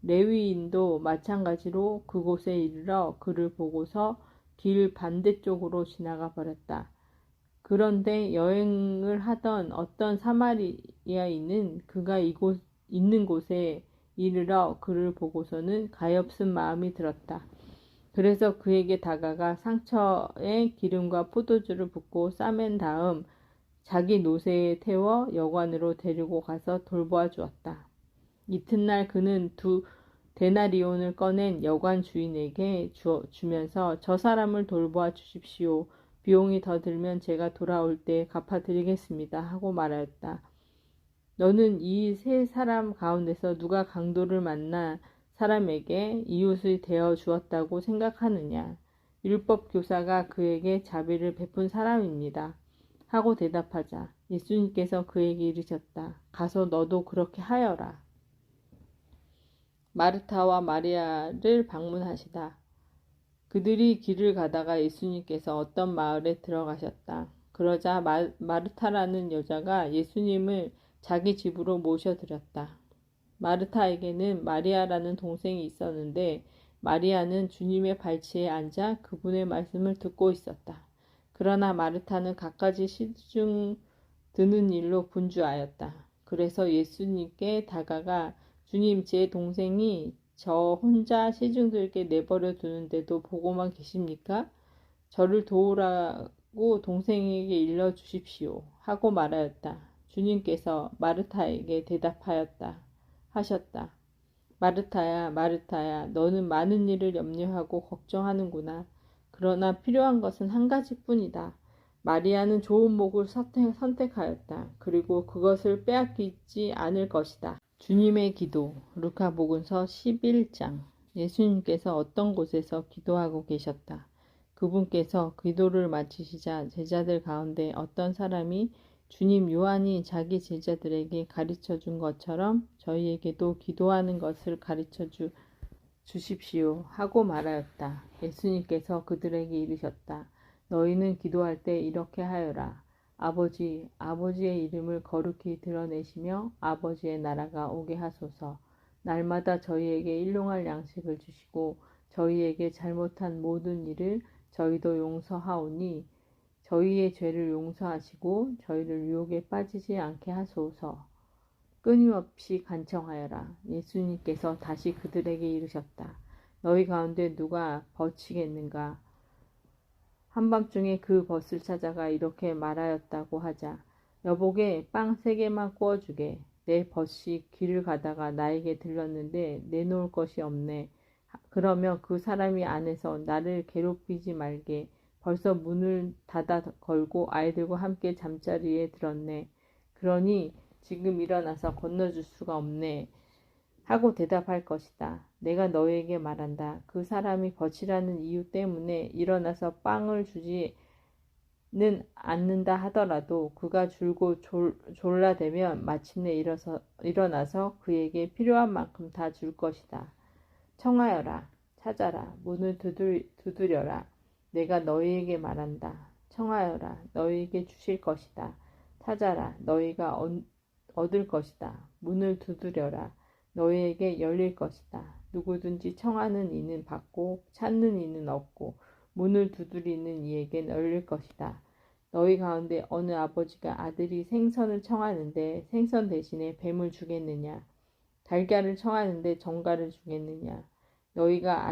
레위인도 마찬가지로 그곳에 이르러 그를 보고서 길 반대쪽으로 지나가 버렸다. 그런데 여행을 하던 어떤 사마리아인은 그가 있는 곳에 이르러 그를 보고서는 가엾은 마음이 들었다. 그래서 그에게 다가가 상처에 기름과 포도주를 붓고 싸맨 다음 자기 노새에 태워 여관으로 데리고 가서 돌보아 주었다. 이튿날 그는 2데나리온을 꺼낸 여관 주인에게 주면서 저 사람을 돌보아 주십시오. 비용이 더 들면 제가 돌아올 때 갚아드리겠습니다. 하고 말하였다. 너는 이 세 사람 가운데서 누가 강도를 만나 사람에게 이웃이 되어 주었다고 생각하느냐? 율법 교사가 그에게 자비를 베푼 사람입니다. 하고 대답하자 예수님께서 그에게 이르셨다. 가서 너도 그렇게 하여라. 마르타와 마리아를 방문하시다. 그들이 길을 가다가 예수님께서 어떤 마을에 들어가셨다. 그러자 마르타라는 여자가 예수님을 자기 집으로 모셔드렸다. 마르타에게는 마리아라는 동생이 있었는데 마리아는 주님의 발치에 앉아 그분의 말씀을 듣고 있었다. 그러나 마르타는 갖가지 시중 드는 일로 분주하였다. 그래서 예수님께 다가가 주님, 제 동생이 저 혼자 시중 들게 내버려 두는데도 보고만 계십니까? 저를 도우라고 동생에게 일러 주십시오. 하고 말하였다. 주님께서 마르타에게 하셨다. 마르타야, 마르타야, 너는 많은 일을 염려하고 걱정하는구나. 그러나 필요한 것은 한 가지뿐이다. 마리아는 좋은 목을 선택하였다. 그리고 그것을 빼앗기지 않을 것이다. 주님의 기도. 루카복음서 11장. 예수님께서 어떤 곳에서 기도하고 계셨다. 그분께서 기도를 마치시자 제자들 가운데 어떤 사람이 주님, 요한이 자기 제자들에게 가르쳐 준 것처럼 저희에게도 기도하는 것을 가르쳐 주십시오 하고 말하였다. 예수님께서 그들에게 이르셨다. 너희는 기도할 때 이렇게 하여라. 아버지의 이름을 거룩히 드러내시며 아버지의 나라가 오게 하소서. 날마다 저희에게 일용할 양식을 주시고 저희에게 잘못한 모든 일을 저희도 용서하오니 저희의 죄를 용서하시고 저희를 유혹에 빠지지 않게 하소서. 끊임없이 간청하여라. 예수님께서 다시 그들에게 이르셨다. 너희 가운데 누가 버치겠는가? 한밤중에 그 벗을 찾아가 이렇게 말하였다고 하자. 여보게 빵 3개만 구워주게. 내 벗이 길을 가다가 나에게 들렀는데 내놓을 것이 없네. 그러면 그 사람이 안에서 나를 괴롭히지 말게. 벌써 문을 닫아 걸고 아이들과 함께 잠자리에 들었네. 그러니 지금 일어나서 건너줄 수가 없네. 하고 대답할 것이다. 내가 너희에게 말한다. 그 사람이 거칠라는 이유 때문에 일어나서 빵을 주지는 않는다 하더라도 그가 줄고 졸라대면 마침내 일어나서 그에게 필요한 만큼 다 줄 것이다. 청하여라. 찾아라. 문을 두드려라. 내가 너희에게 말한다. 청하여라. 너희에게 주실 것이다. 찾아라. 너희가 얻을 것이다. 문을 두드려라. 너희에게 열릴 것이다. 누구든지 청하는 이는 받고 찾는 이는 얻고 문을 두드리는 이에겐 열릴 것이다. 너희 가운데 어느 아버지가 아들이 생선을 청하는데 생선 대신에 뱀을 주겠느냐? 달걀을 청하는데 정갈을 주겠느냐? 너희가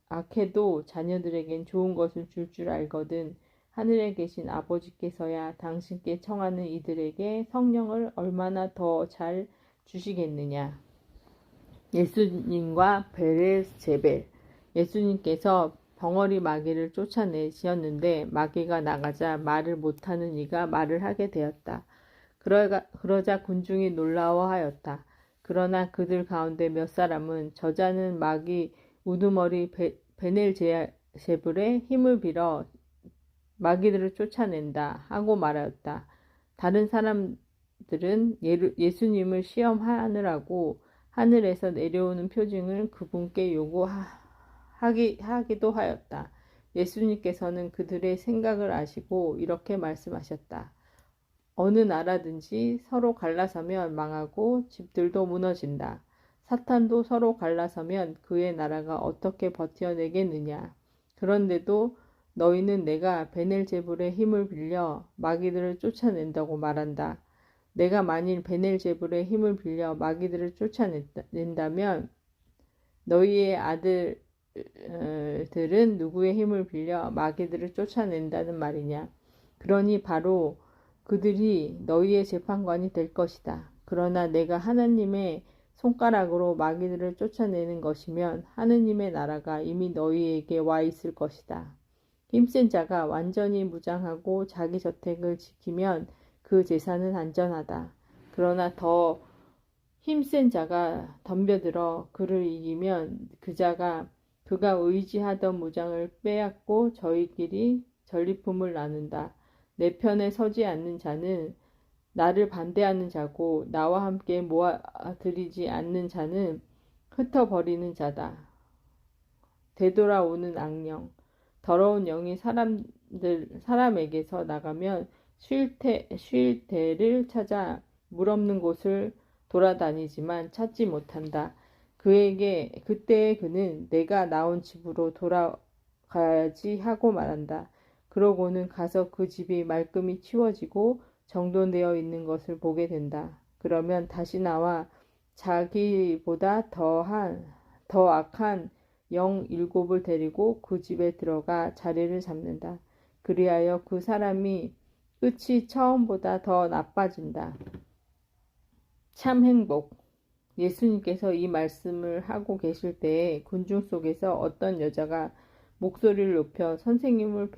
악해도 자녀들에겐 좋은 것을 줄 알거든. 하늘에 계신 아버지께서야 당신께 청하는 이들에게 성령을 얼마나 더 잘 주시겠느냐. 예수님과 베레스제벨. 예수님께서 벙어리 마귀를 쫓아내시었는데 마귀가 나가자 말을 못하는 이가 말을 하게 되었다. 그러자 군중이 놀라워하였다. 그러나 그들 가운데 몇 사람은 저자는 마귀 우두머리 베넬제불의 힘을 빌어 마귀들을 쫓아낸다 하고 말하였다. 다른 사람들은 예수님을 시험하느라고 하늘에서 내려오는 표징을 그분께 요구하기도 하였다. 예수님께서는 그들의 생각을 아시고 이렇게 말씀하셨다. 어느 나라든지 서로 갈라서면 망하고 집들도 무너진다. 사탄도 서로 갈라서면 그의 나라가 어떻게 버텨내겠느냐. 그런데도 너희는 내가 베넬제불의 힘을 빌려 마귀들을 쫓아낸다고 말한다. 내가 만일 베넬제불의 힘을 빌려 마귀들을 쫓아낸다면 너희의 아들들은 누구의 힘을 빌려 마귀들을 쫓아낸다는 말이냐. 그러니 바로 그들이 너희의 재판관이 될 것이다. 그러나 내가 하나님의 손가락으로 마귀들을 쫓아내는 것이면 하느님의 나라가 이미 너희에게 와 있을 것이다. 힘센 자가 완전히 무장하고 자기 저택을 지키면 그 재산은 안전하다. 그러나 더 힘센 자가 덤벼들어 그를 이기면 그가 의지하던 무장을 빼앗고 저희끼리 전리품을 나눈다. 내 편에 서지 않는 자는 나를 반대하는 자고 나와 함께 모아들이지 않는 자는 흩어버리는 자다. 되돌아오는 악령. 더러운 영이 사람에게서 나가면 쉴 데를 찾아 물 없는 곳을 돌아다니지만 찾지 못한다. 그때 그는 내가 나온 집으로 돌아가야지 하고 말한다. 그러고는 가서 그 집이 말끔히 치워지고 정돈되어 있는 것을 보게 된다. 그러면 다시 나와 자기보다 더 악한 영 7을 데리고 그 집에 들어가 자리를 잡는다. 그리하여 그 사람이 끝이 처음보다 더 나빠진다. 참 행복. 예수님께서 이 말씀을 하고 계실 때에 군중 속에서 어떤 여자가 목소리를 높여 선생님을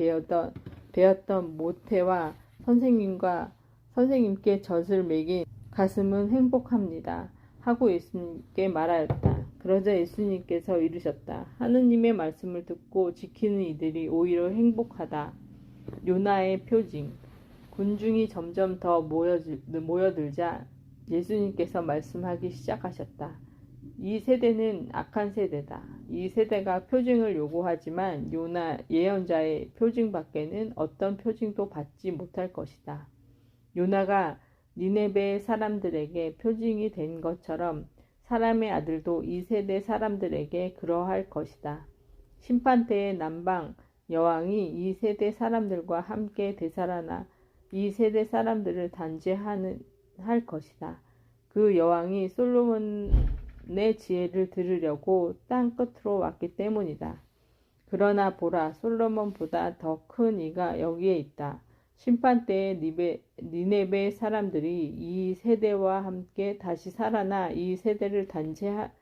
되었던 모태와 선생님께 젖을 먹인 가슴은 행복합니다. 하고 예수님께 말하였다. 그러자 예수님께서 이르셨다. 하느님의 말씀을 듣고 지키는 이들이 오히려 행복하다. 요나의 표징. 군중이 점점 더 모여들자 예수님께서 말씀하기 시작하셨다. 이 세대는 악한 세대다. 이 세대가 표징을 요구하지만 요나 예언자의 표징밖에는 어떤 표징도 받지 못할 것이다. 요나가 니네베 사람들에게 표징이 된 것처럼 사람의 아들도 이 세대 사람들에게 그러할 것이다. 심판 때에 남방 여왕이 이 세대 사람들과 함께 되살아나 이 세대 사람들을 할 것이다. 그 여왕이 솔로몬의 지혜를 들으려고 땅 끝으로 왔기 때문이다. 그러나 보라, 솔로몬보다 더 큰 이가 여기에 있다. 심판 때에 니네베 사람들이 이 세대와 함께 다시 살아나 이 세대를 단죄할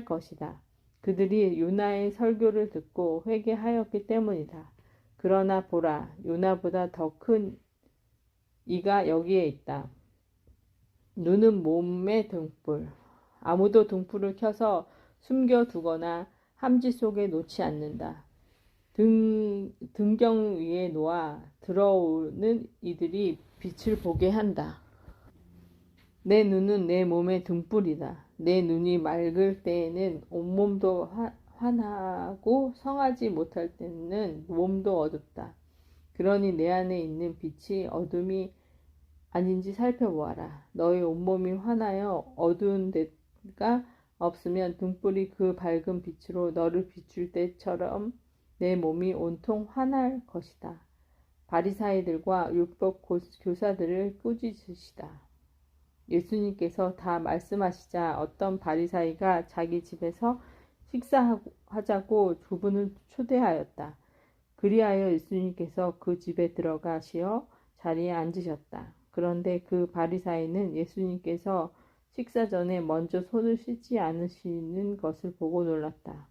것이다. 그들이 요나의 설교를 듣고 회개하였기 때문이다. 그러나 보라, 요나보다 더 큰 이가 여기에 있다. 눈은 몸의 등불. 아무도 등불을 켜서 숨겨두거나 함지 속에 놓지 않는다. 등경 위에 놓아 들어오는 이들이 빛을 보게 한다. 내 눈은 내 몸의 등불이다. 내 눈이 맑을 때에는 온몸도 환하고 성하지 못할 때는 몸도 어둡다. 그러니 내 안에 있는 빛이 어둠이 아닌지 살펴보아라. 너의 온몸이 환하여 어두운 데가 없으면 등불이 그 밝은 빛으로 너를 비출 때처럼 내 몸이 온통 환할 것이다. 바리사이들과 율법 교사들을 꾸짖으시다. 예수님께서 다 말씀하시자 어떤 바리사이가 자기 집에서 식사하자고 두 분을 초대하였다. 그리하여 예수님께서 그 집에 들어가시어 자리에 앉으셨다. 그런데 그 바리사이는 예수님께서 식사 전에 먼저 손을 씻지 않으시는 것을 보고 놀랐다.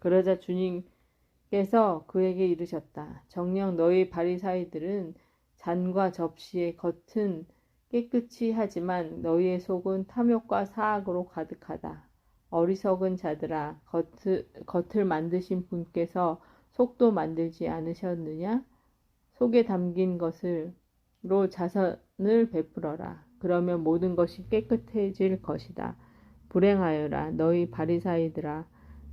그러자 주님께서 그에게 이르셨다. 정녕 너희 바리사이들은 잔과 접시의 겉은 깨끗이 하지만 너희의 속은 탐욕과 사악으로 가득하다. 어리석은 자들아, 겉을 만드신 분께서 속도 만들지 않으셨느냐? 속에 담긴 것으로 자선을 베풀어라. 그러면 모든 것이 깨끗해질 것이다. 불행하여라 너희 바리사이들아,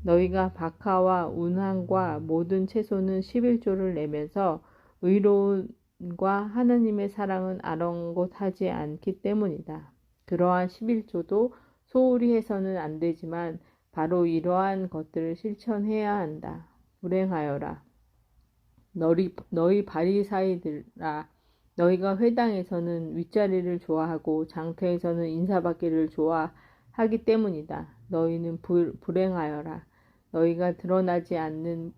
너희가 박하와 운항과 모든 채소는 11조를 내면서 의로움과 하느님의 사랑은 아랑곳하지 않기 때문이다. 그러한 11조도 소홀히 해서는 안 되지만 바로 이러한 것들을 실천해야 한다. 불행하여라 너희 바리사이들아, 너희가 회당에서는 윗자리를 좋아하고 장터에서는 인사받기를 좋아하기 때문이다. 너희는 불행하여라. 너희가 드러나지 않는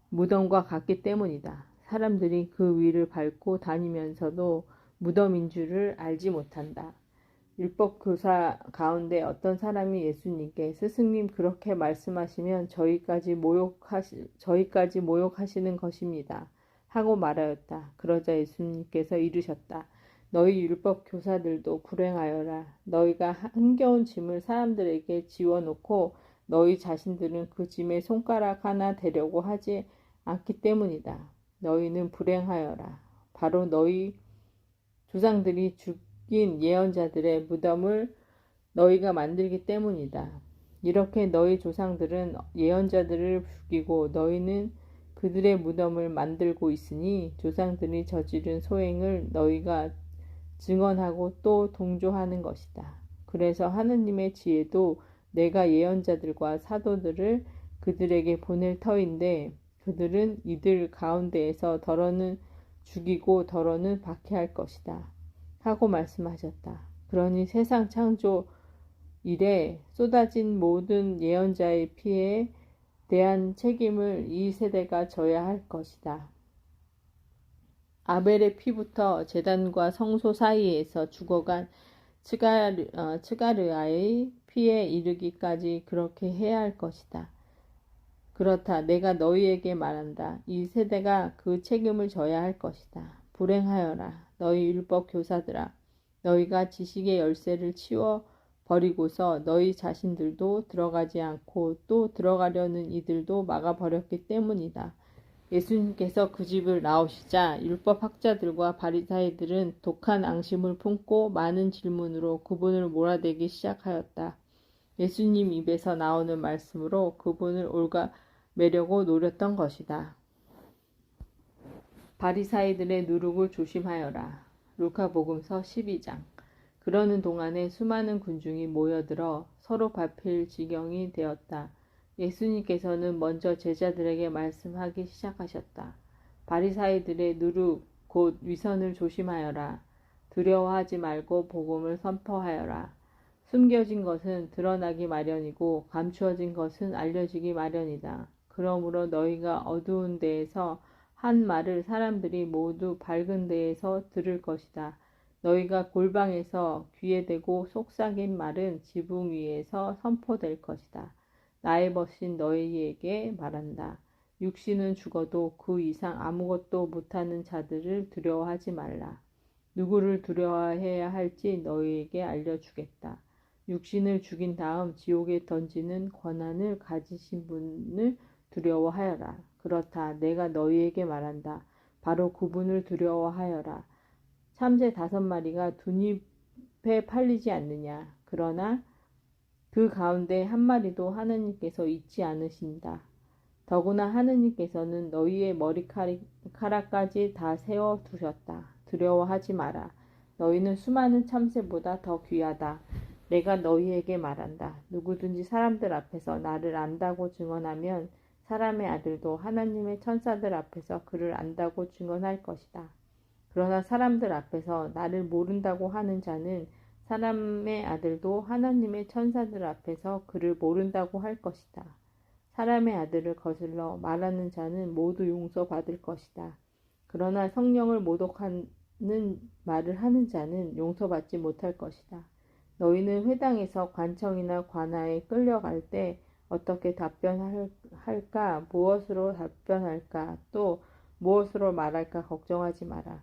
무덤과 같기 때문이다. 사람들이 그 위를 밟고 다니면서도 무덤인 줄을 알지 못한다. 율법 교사 가운데 어떤 사람이 예수님께 스승님 그렇게 말씀하시면 저희까지 모욕하시는 것입니다. 하고 말하였다. 그러자 예수님께서 이르셨다. 너희 율법 교사들도 불행하여라. 너희가 흥겨운 짐을 사람들에게 지워놓고 너희 자신들은 그 짐에 손가락 하나 대려고 하지 않기 때문이다. 너희는 불행하여라. 바로 너희 조상들이 죽인 예언자들의 무덤을 너희가 만들기 때문이다. 이렇게 너희 조상들은 예언자들을 죽이고 너희는 그들의 무덤을 만들고 있으니 조상들이 저지른 소행을 너희가 증언하고 또 동조하는 것이다. 그래서 하느님의 지혜도 내가 예언자들과 사도들을 그들에게 보낼 터인데 그들은 이들 가운데에서 더러는 죽이고 더러는 박해할 것이다. 하고 말씀하셨다. 그러니 세상 창조 이래 쏟아진 모든 예언자의 피에 대한 책임을 이 세대가 져야 할 것이다. 아벨의 피부터 제단과 성소 사이에서 죽어간 츠가르아의 피에 이르기까지 그렇게 해야 할 것이다. 그렇다. 내가 너희에게 말한다. 이 세대가 그 책임을 져야 할 것이다. 불행하여라. 너희 율법 교사들아. 너희가 지식의 열쇠를 치워 버리고서 너희 자신들도 들어가지 않고 또 들어가려는 이들도 막아버렸기 때문이다. 예수님께서 그 집을 나오시자 율법 학자들과 바리사이들은 독한 앙심을 품고 많은 질문으로 그분을 몰아대기 시작하였다. 예수님 입에서 나오는 말씀으로 그분을 올가매려고 노렸던 것이다. 바리사이들의 누룩을 조심하여라. 루카복음서 12장. 그러는 동안에 수많은 군중이 모여들어 서로 밟힐 지경이 되었다. 예수님께서는 먼저 제자들에게 말씀하기 시작하셨다. 바리사이들의 누룩 곧 위선을 조심하여라. 두려워하지 말고 복음을 선포하여라. 숨겨진 것은 드러나기 마련이고 감추어진 것은 알려지기 마련이다. 그러므로 너희가 어두운 데에서 한 말을 사람들이 모두 밝은 데에서 들을 것이다. 너희가 골방에서 귀에 대고 속삭인 말은 지붕 위에서 선포될 것이다. 나의 벗인 너희에게 말한다. 육신은 죽어도 그 이상 아무것도 못하는 자들을 두려워하지 말라. 누구를 두려워해야 할지 너희에게 알려주겠다. 육신을 죽인 다음 지옥에 던지는 권한을 가지신 분을 두려워하여라. 그렇다. 내가 너희에게 말한다. 바로 그분을 두려워하여라. 참새 5마리가 둔입에 팔리지 않느냐. 그러나 그 가운데 한 마리도 하느님께서 잊지 않으신다. 더구나 하느님께서는 너희의 머리카락까지 다 세워두셨다. 두려워하지 마라. 너희는 수많은 참새보다 더 귀하다. 내가 너희에게 말한다. 누구든지 사람들 앞에서 나를 안다고 증언하면 사람의 아들도 하나님의 천사들 앞에서 그를 안다고 증언할 것이다. 그러나 사람들 앞에서 나를 모른다고 하는 자는 사람의 아들도 하나님의 천사들 앞에서 그를 모른다고 할 것이다. 사람의 아들을 거슬러 말하는 자는 모두 용서받을 것이다. 그러나 성령을 모독하는 말을 하는 자는 용서받지 못할 것이다. 너희는 회당에서 관청이나 관아에 끌려갈 때 어떻게 답변할까? 무엇으로 답변할까? 또 무엇으로 말할까? 걱정하지 마라.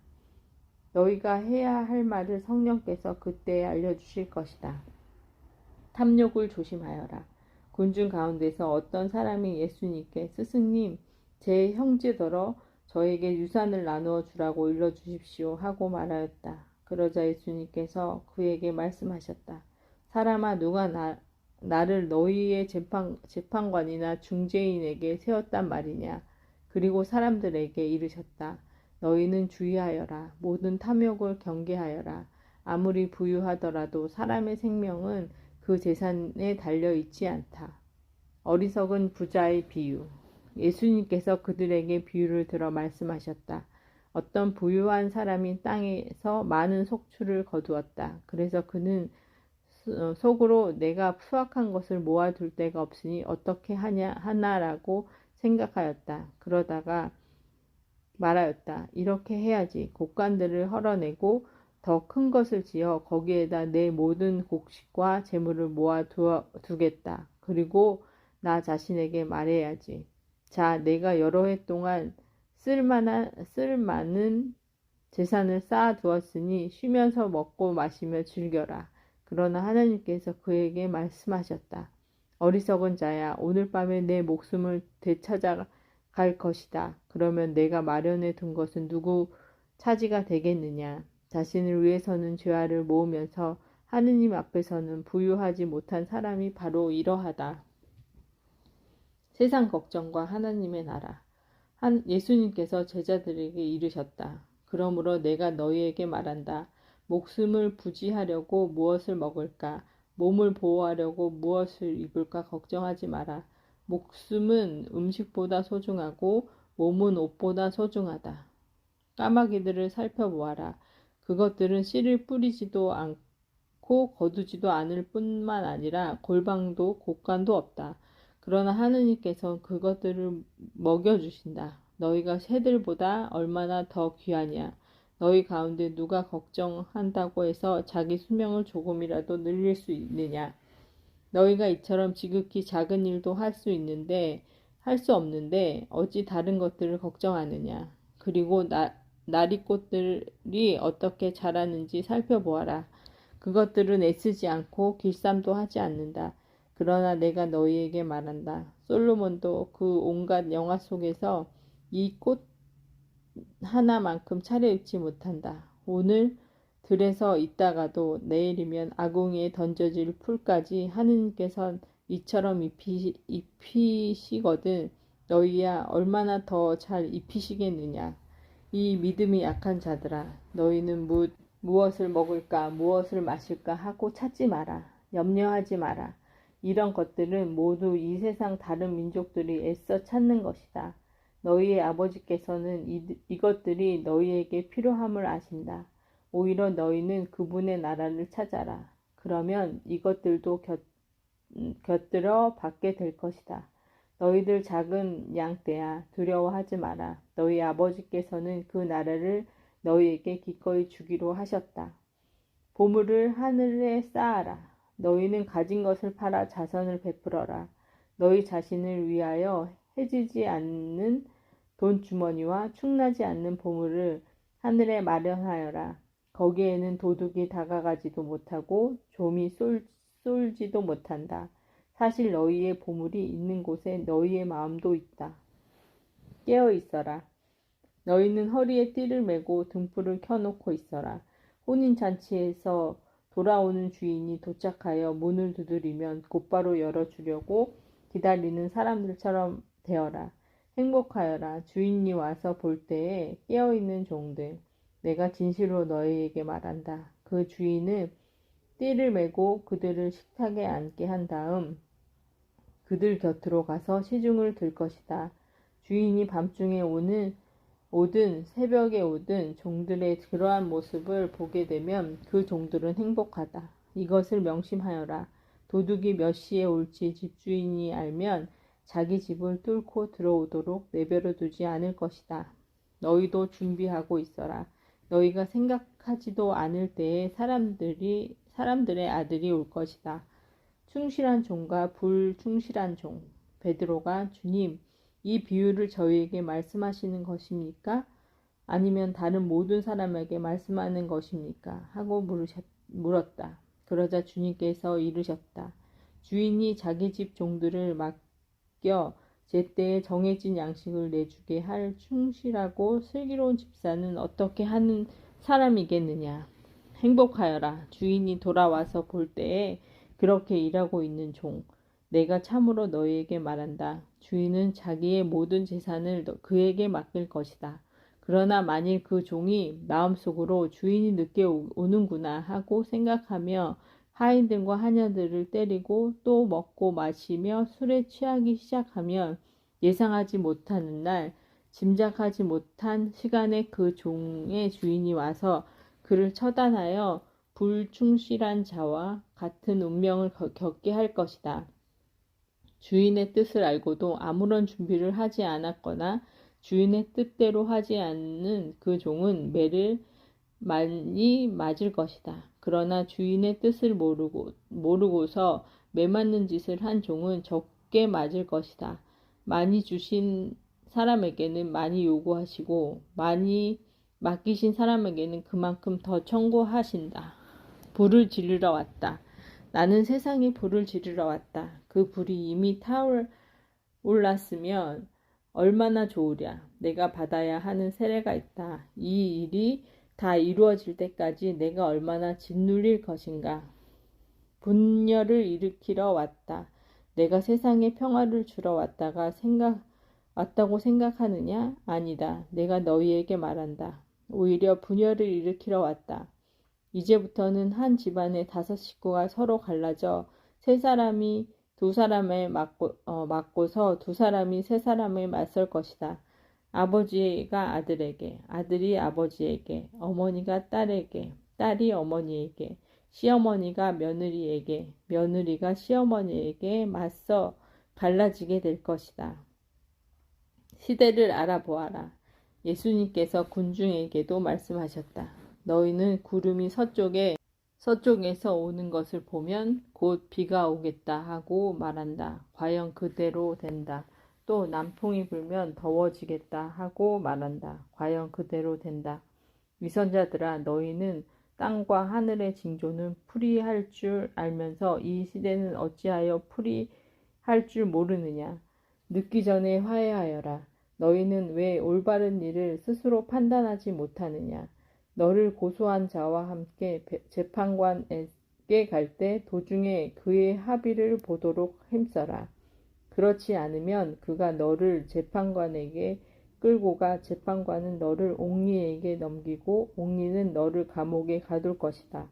너희가 해야 할 말을 성령께서 그때에 알려주실 것이다. 탐욕을 조심하여라. 군중 가운데서 어떤 사람이 예수님께 스승님, 제 형제더러 저에게 유산을 나누어 주라고 일러주십시오 하고 말하였다. 그러자 예수님께서 그에게 말씀하셨다. 사람아, 누가 나를 너희의 재판관이나 중재인에게 세웠단 말이냐. 그리고 사람들에게 이르셨다. 너희는 주의하여라. 모든 탐욕을 경계하여라. 아무리 부유하더라도 사람의 생명은 그 재산에 달려 있지 않다. 어리석은 부자의 비유. 예수님께서 그들에게 비유를 들어 말씀하셨다. 어떤 부유한 사람이 땅에서 많은 속추를 거두었다. 그래서 그는 속으로 내가 수확한 것을 모아둘 데가 없으니 어떻게 하나라고 생각하였다. 그러다가 말하였다. 이렇게 해야지. 곡간들을 헐어내고 더 큰 것을 지어 거기에다 내 모든 곡식과 재물을 모아 두겠다. 그리고 나 자신에게 말해야지. 자, 내가 여러 해 동안 쓸 많은 재산을 쌓아 두었으니 쉬면서 먹고 마시며 즐겨라. 그러나 하나님께서 그에게 말씀하셨다. 어리석은 자야, 오늘 밤에 내 목숨을 되찾아갈 것이다. 그러면 내가 마련해 둔 것은 누구 차지가 되겠느냐. 자신을 위해서는 죄악을 모으면서 하느님 앞에서는 부유하지 못한 사람이 바로 이러하다. 세상 걱정과 하나님의 나라. 예수님께서 제자들에게 이르셨다. 그러므로 내가 너희에게 말한다. 목숨을 부지하려고 무엇을 먹을까? 몸을 보호하려고 무엇을 입을까? 걱정하지 마라. 목숨은 음식보다 소중하고 몸은 옷보다 소중하다. 까마귀들을 살펴보아라. 그것들은 씨를 뿌리지도 않고 거두지도 않을 뿐만 아니라 골방도 곡간도 없다. 그러나 하느님께서 그것들을 먹여주신다. 너희가 새들보다 얼마나 더 귀하냐. 너희 가운데 누가 걱정한다고 해서 자기 수명을 조금이라도 늘릴 수 있느냐. 너희가 이처럼 지극히 작은 일도 할 수 있는데 할 수 없는데 어찌 다른 것들을 걱정하느냐. 그리고 나리꽃들이 어떻게 자라는지 살펴보아라. 그것들은 애쓰지 않고 길쌈도 하지 않는다. 그러나 내가 너희에게 말한다. 솔로몬도 그 온갖 영화 속에서 이 꽃 하나만큼 차려입지 못한다. 오늘 들에서 있다가도 내일이면 아궁이에 던져질 풀까지 하느님께서 이처럼 입히시거든 너희야 얼마나 더 잘 입히시겠느냐. 이 믿음이 약한 자들아, 너희는 무엇을 먹을까 무엇을 마실까 하고 찾지 마라. 염려하지 마라. 이런 것들은 모두 이 세상 다른 민족들이 애써 찾는 것이다. 너희의 아버지께서는 이것들이 너희에게 필요함을 아신다. 오히려 너희는 그분의 나라를 찾아라. 그러면 이것들도 곁들어 받게 될 것이다. 너희들 작은 양떼야, 두려워하지 마라. 너희 아버지께서는 그 나라를 너희에게 기꺼이 주기로 하셨다. 보물을 하늘에 쌓아라. 너희는 가진 것을 팔아 자선을 베풀어라. 너희 자신을 위하여 해지지 않는 돈주머니와 충나지 않는 보물을 하늘에 마련하여라. 거기에는 도둑이 다가가지도 못하고 좀이 쏠지도 못한다. 사실 너희의 보물이 있는 곳에 너희의 마음도 있다. 깨어 있어라. 너희는 허리에 띠를 메고 등불을 켜놓고 있어라. 혼인잔치에서 돌아오는 주인이 도착하여 문을 두드리면 곧바로 열어주려고 기다리는 사람들처럼 되어라. 행복하여라. 주인이 와서 볼 때에 깨어있는 종들. 내가 진실로 너희에게 말한다. 그 주인은 띠를 메고 그들을 식탁에 앉게 한 다음 그들 곁으로 가서 시중을 들 것이다. 주인이 밤중에 오든 새벽에 오든 종들의 그러한 모습을 보게 되면 그 종들은 행복하다. 이것을 명심하여라. 도둑이 몇 시에 올지 집주인이 알면 자기 집을 뚫고 들어오도록 내버려 두지 않을 것이다. 너희도 준비하고 있어라. 너희가 생각하지도 않을 때에 사람들의 아들이 올 것이다. 충실한 종과 불충실한 종. 베드로가 주님, 이 비유를 저희에게 말씀하시는 것입니까? 아니면 다른 모든 사람에게 말씀하는 것입니까? 하고 물었다. 그러자 주님께서 이르셨다. 주인이 자기 집 종들을 맡겨 제때에 정해진 양식을 내주게 할 충실하고 슬기로운 집사는 어떻게 하는 사람이겠느냐. 행복하여라. 주인이 돌아와서 볼 때에 그렇게 일하고 있는 종. 내가 참으로 너희에게 말한다. 주인은 자기의 모든 재산을 그에게 맡길 것이다. 그러나 만일 그 종이 마음속으로 주인이 늦게 오는구나 하고 생각하며 하인들과 하녀들을 때리고 또 먹고 마시며 술에 취하기 시작하면 예상하지 못하는 날, 짐작하지 못한 시간에 그 종의 주인이 와서 그를 처단하여 불충실한 자와 같은 운명을 겪게 할 것이다. 주인의 뜻을 알고도 아무런 준비를 하지 않았거나 주인의 뜻대로 하지 않는 그 종은 매를 많이 맞을 것이다. 그러나 주인의 뜻을 모르고서 매맞는 짓을 한 종은 적게 맞을 것이다. 많이 주신 사람에게는 많이 요구하시고 많이 맡기신 사람에게는 그만큼 더 청구하신다. 불을 지르러 왔다. 나는 세상에 불을 지르러 왔다. 그 불이 이미 타올랐으면 얼마나 좋으랴. 내가 받아야 하는 세례가 있다. 이 일이 다 이루어질 때까지 내가 얼마나 짓눌릴 것인가. 분열을 일으키러 왔다. 내가 세상에 평화를 주러 왔다고 생각하느냐? 아니다. 내가 너희에게 말한다. 오히려 분열을 일으키러 왔다. 이제부터는 한 집안의 5 식구가 서로 갈라져 세 사람이 두 사람을 맞고서 두 사람이 세 사람을 맞설 것이다. 아버지가 아들에게, 아들이 아버지에게, 어머니가 딸에게, 딸이 어머니에게, 시어머니가 며느리에게, 며느리가 시어머니에게 맞서 갈라지게 될 것이다. 시대를 알아보아라. 예수님께서 군중에게도 말씀하셨다. 너희는 구름이 서쪽에서 오는 것을 보면 곧 비가 오겠다 하고 말한다. 과연 그대로 된다. 또 남풍이 불면 더워지겠다 하고 말한다. 과연 그대로 된다. 위선자들아, 너희는 땅과 하늘의 징조는 풀이할 줄 알면서 이 시대는 어찌하여 풀이할 줄 모르느냐. 늦기 전에 화해하여라. 너희는 왜 올바른 일을 스스로 판단하지 못하느냐. 너를 고소한 자와 함께 재판관에게 갈 때 도중에 그의 합의를 보도록 힘써라. 그렇지 않으면 그가 너를 재판관에게 끌고 가 재판관은 너를 옥리에게 넘기고 옥리는 너를 감옥에 가둘 것이다.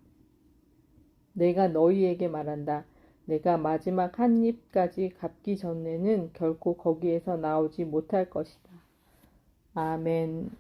내가 너희에게 말한다. 내가 마지막 한 입까지 갚기 전에는 결코 거기에서 나오지 못할 것이다. 아멘.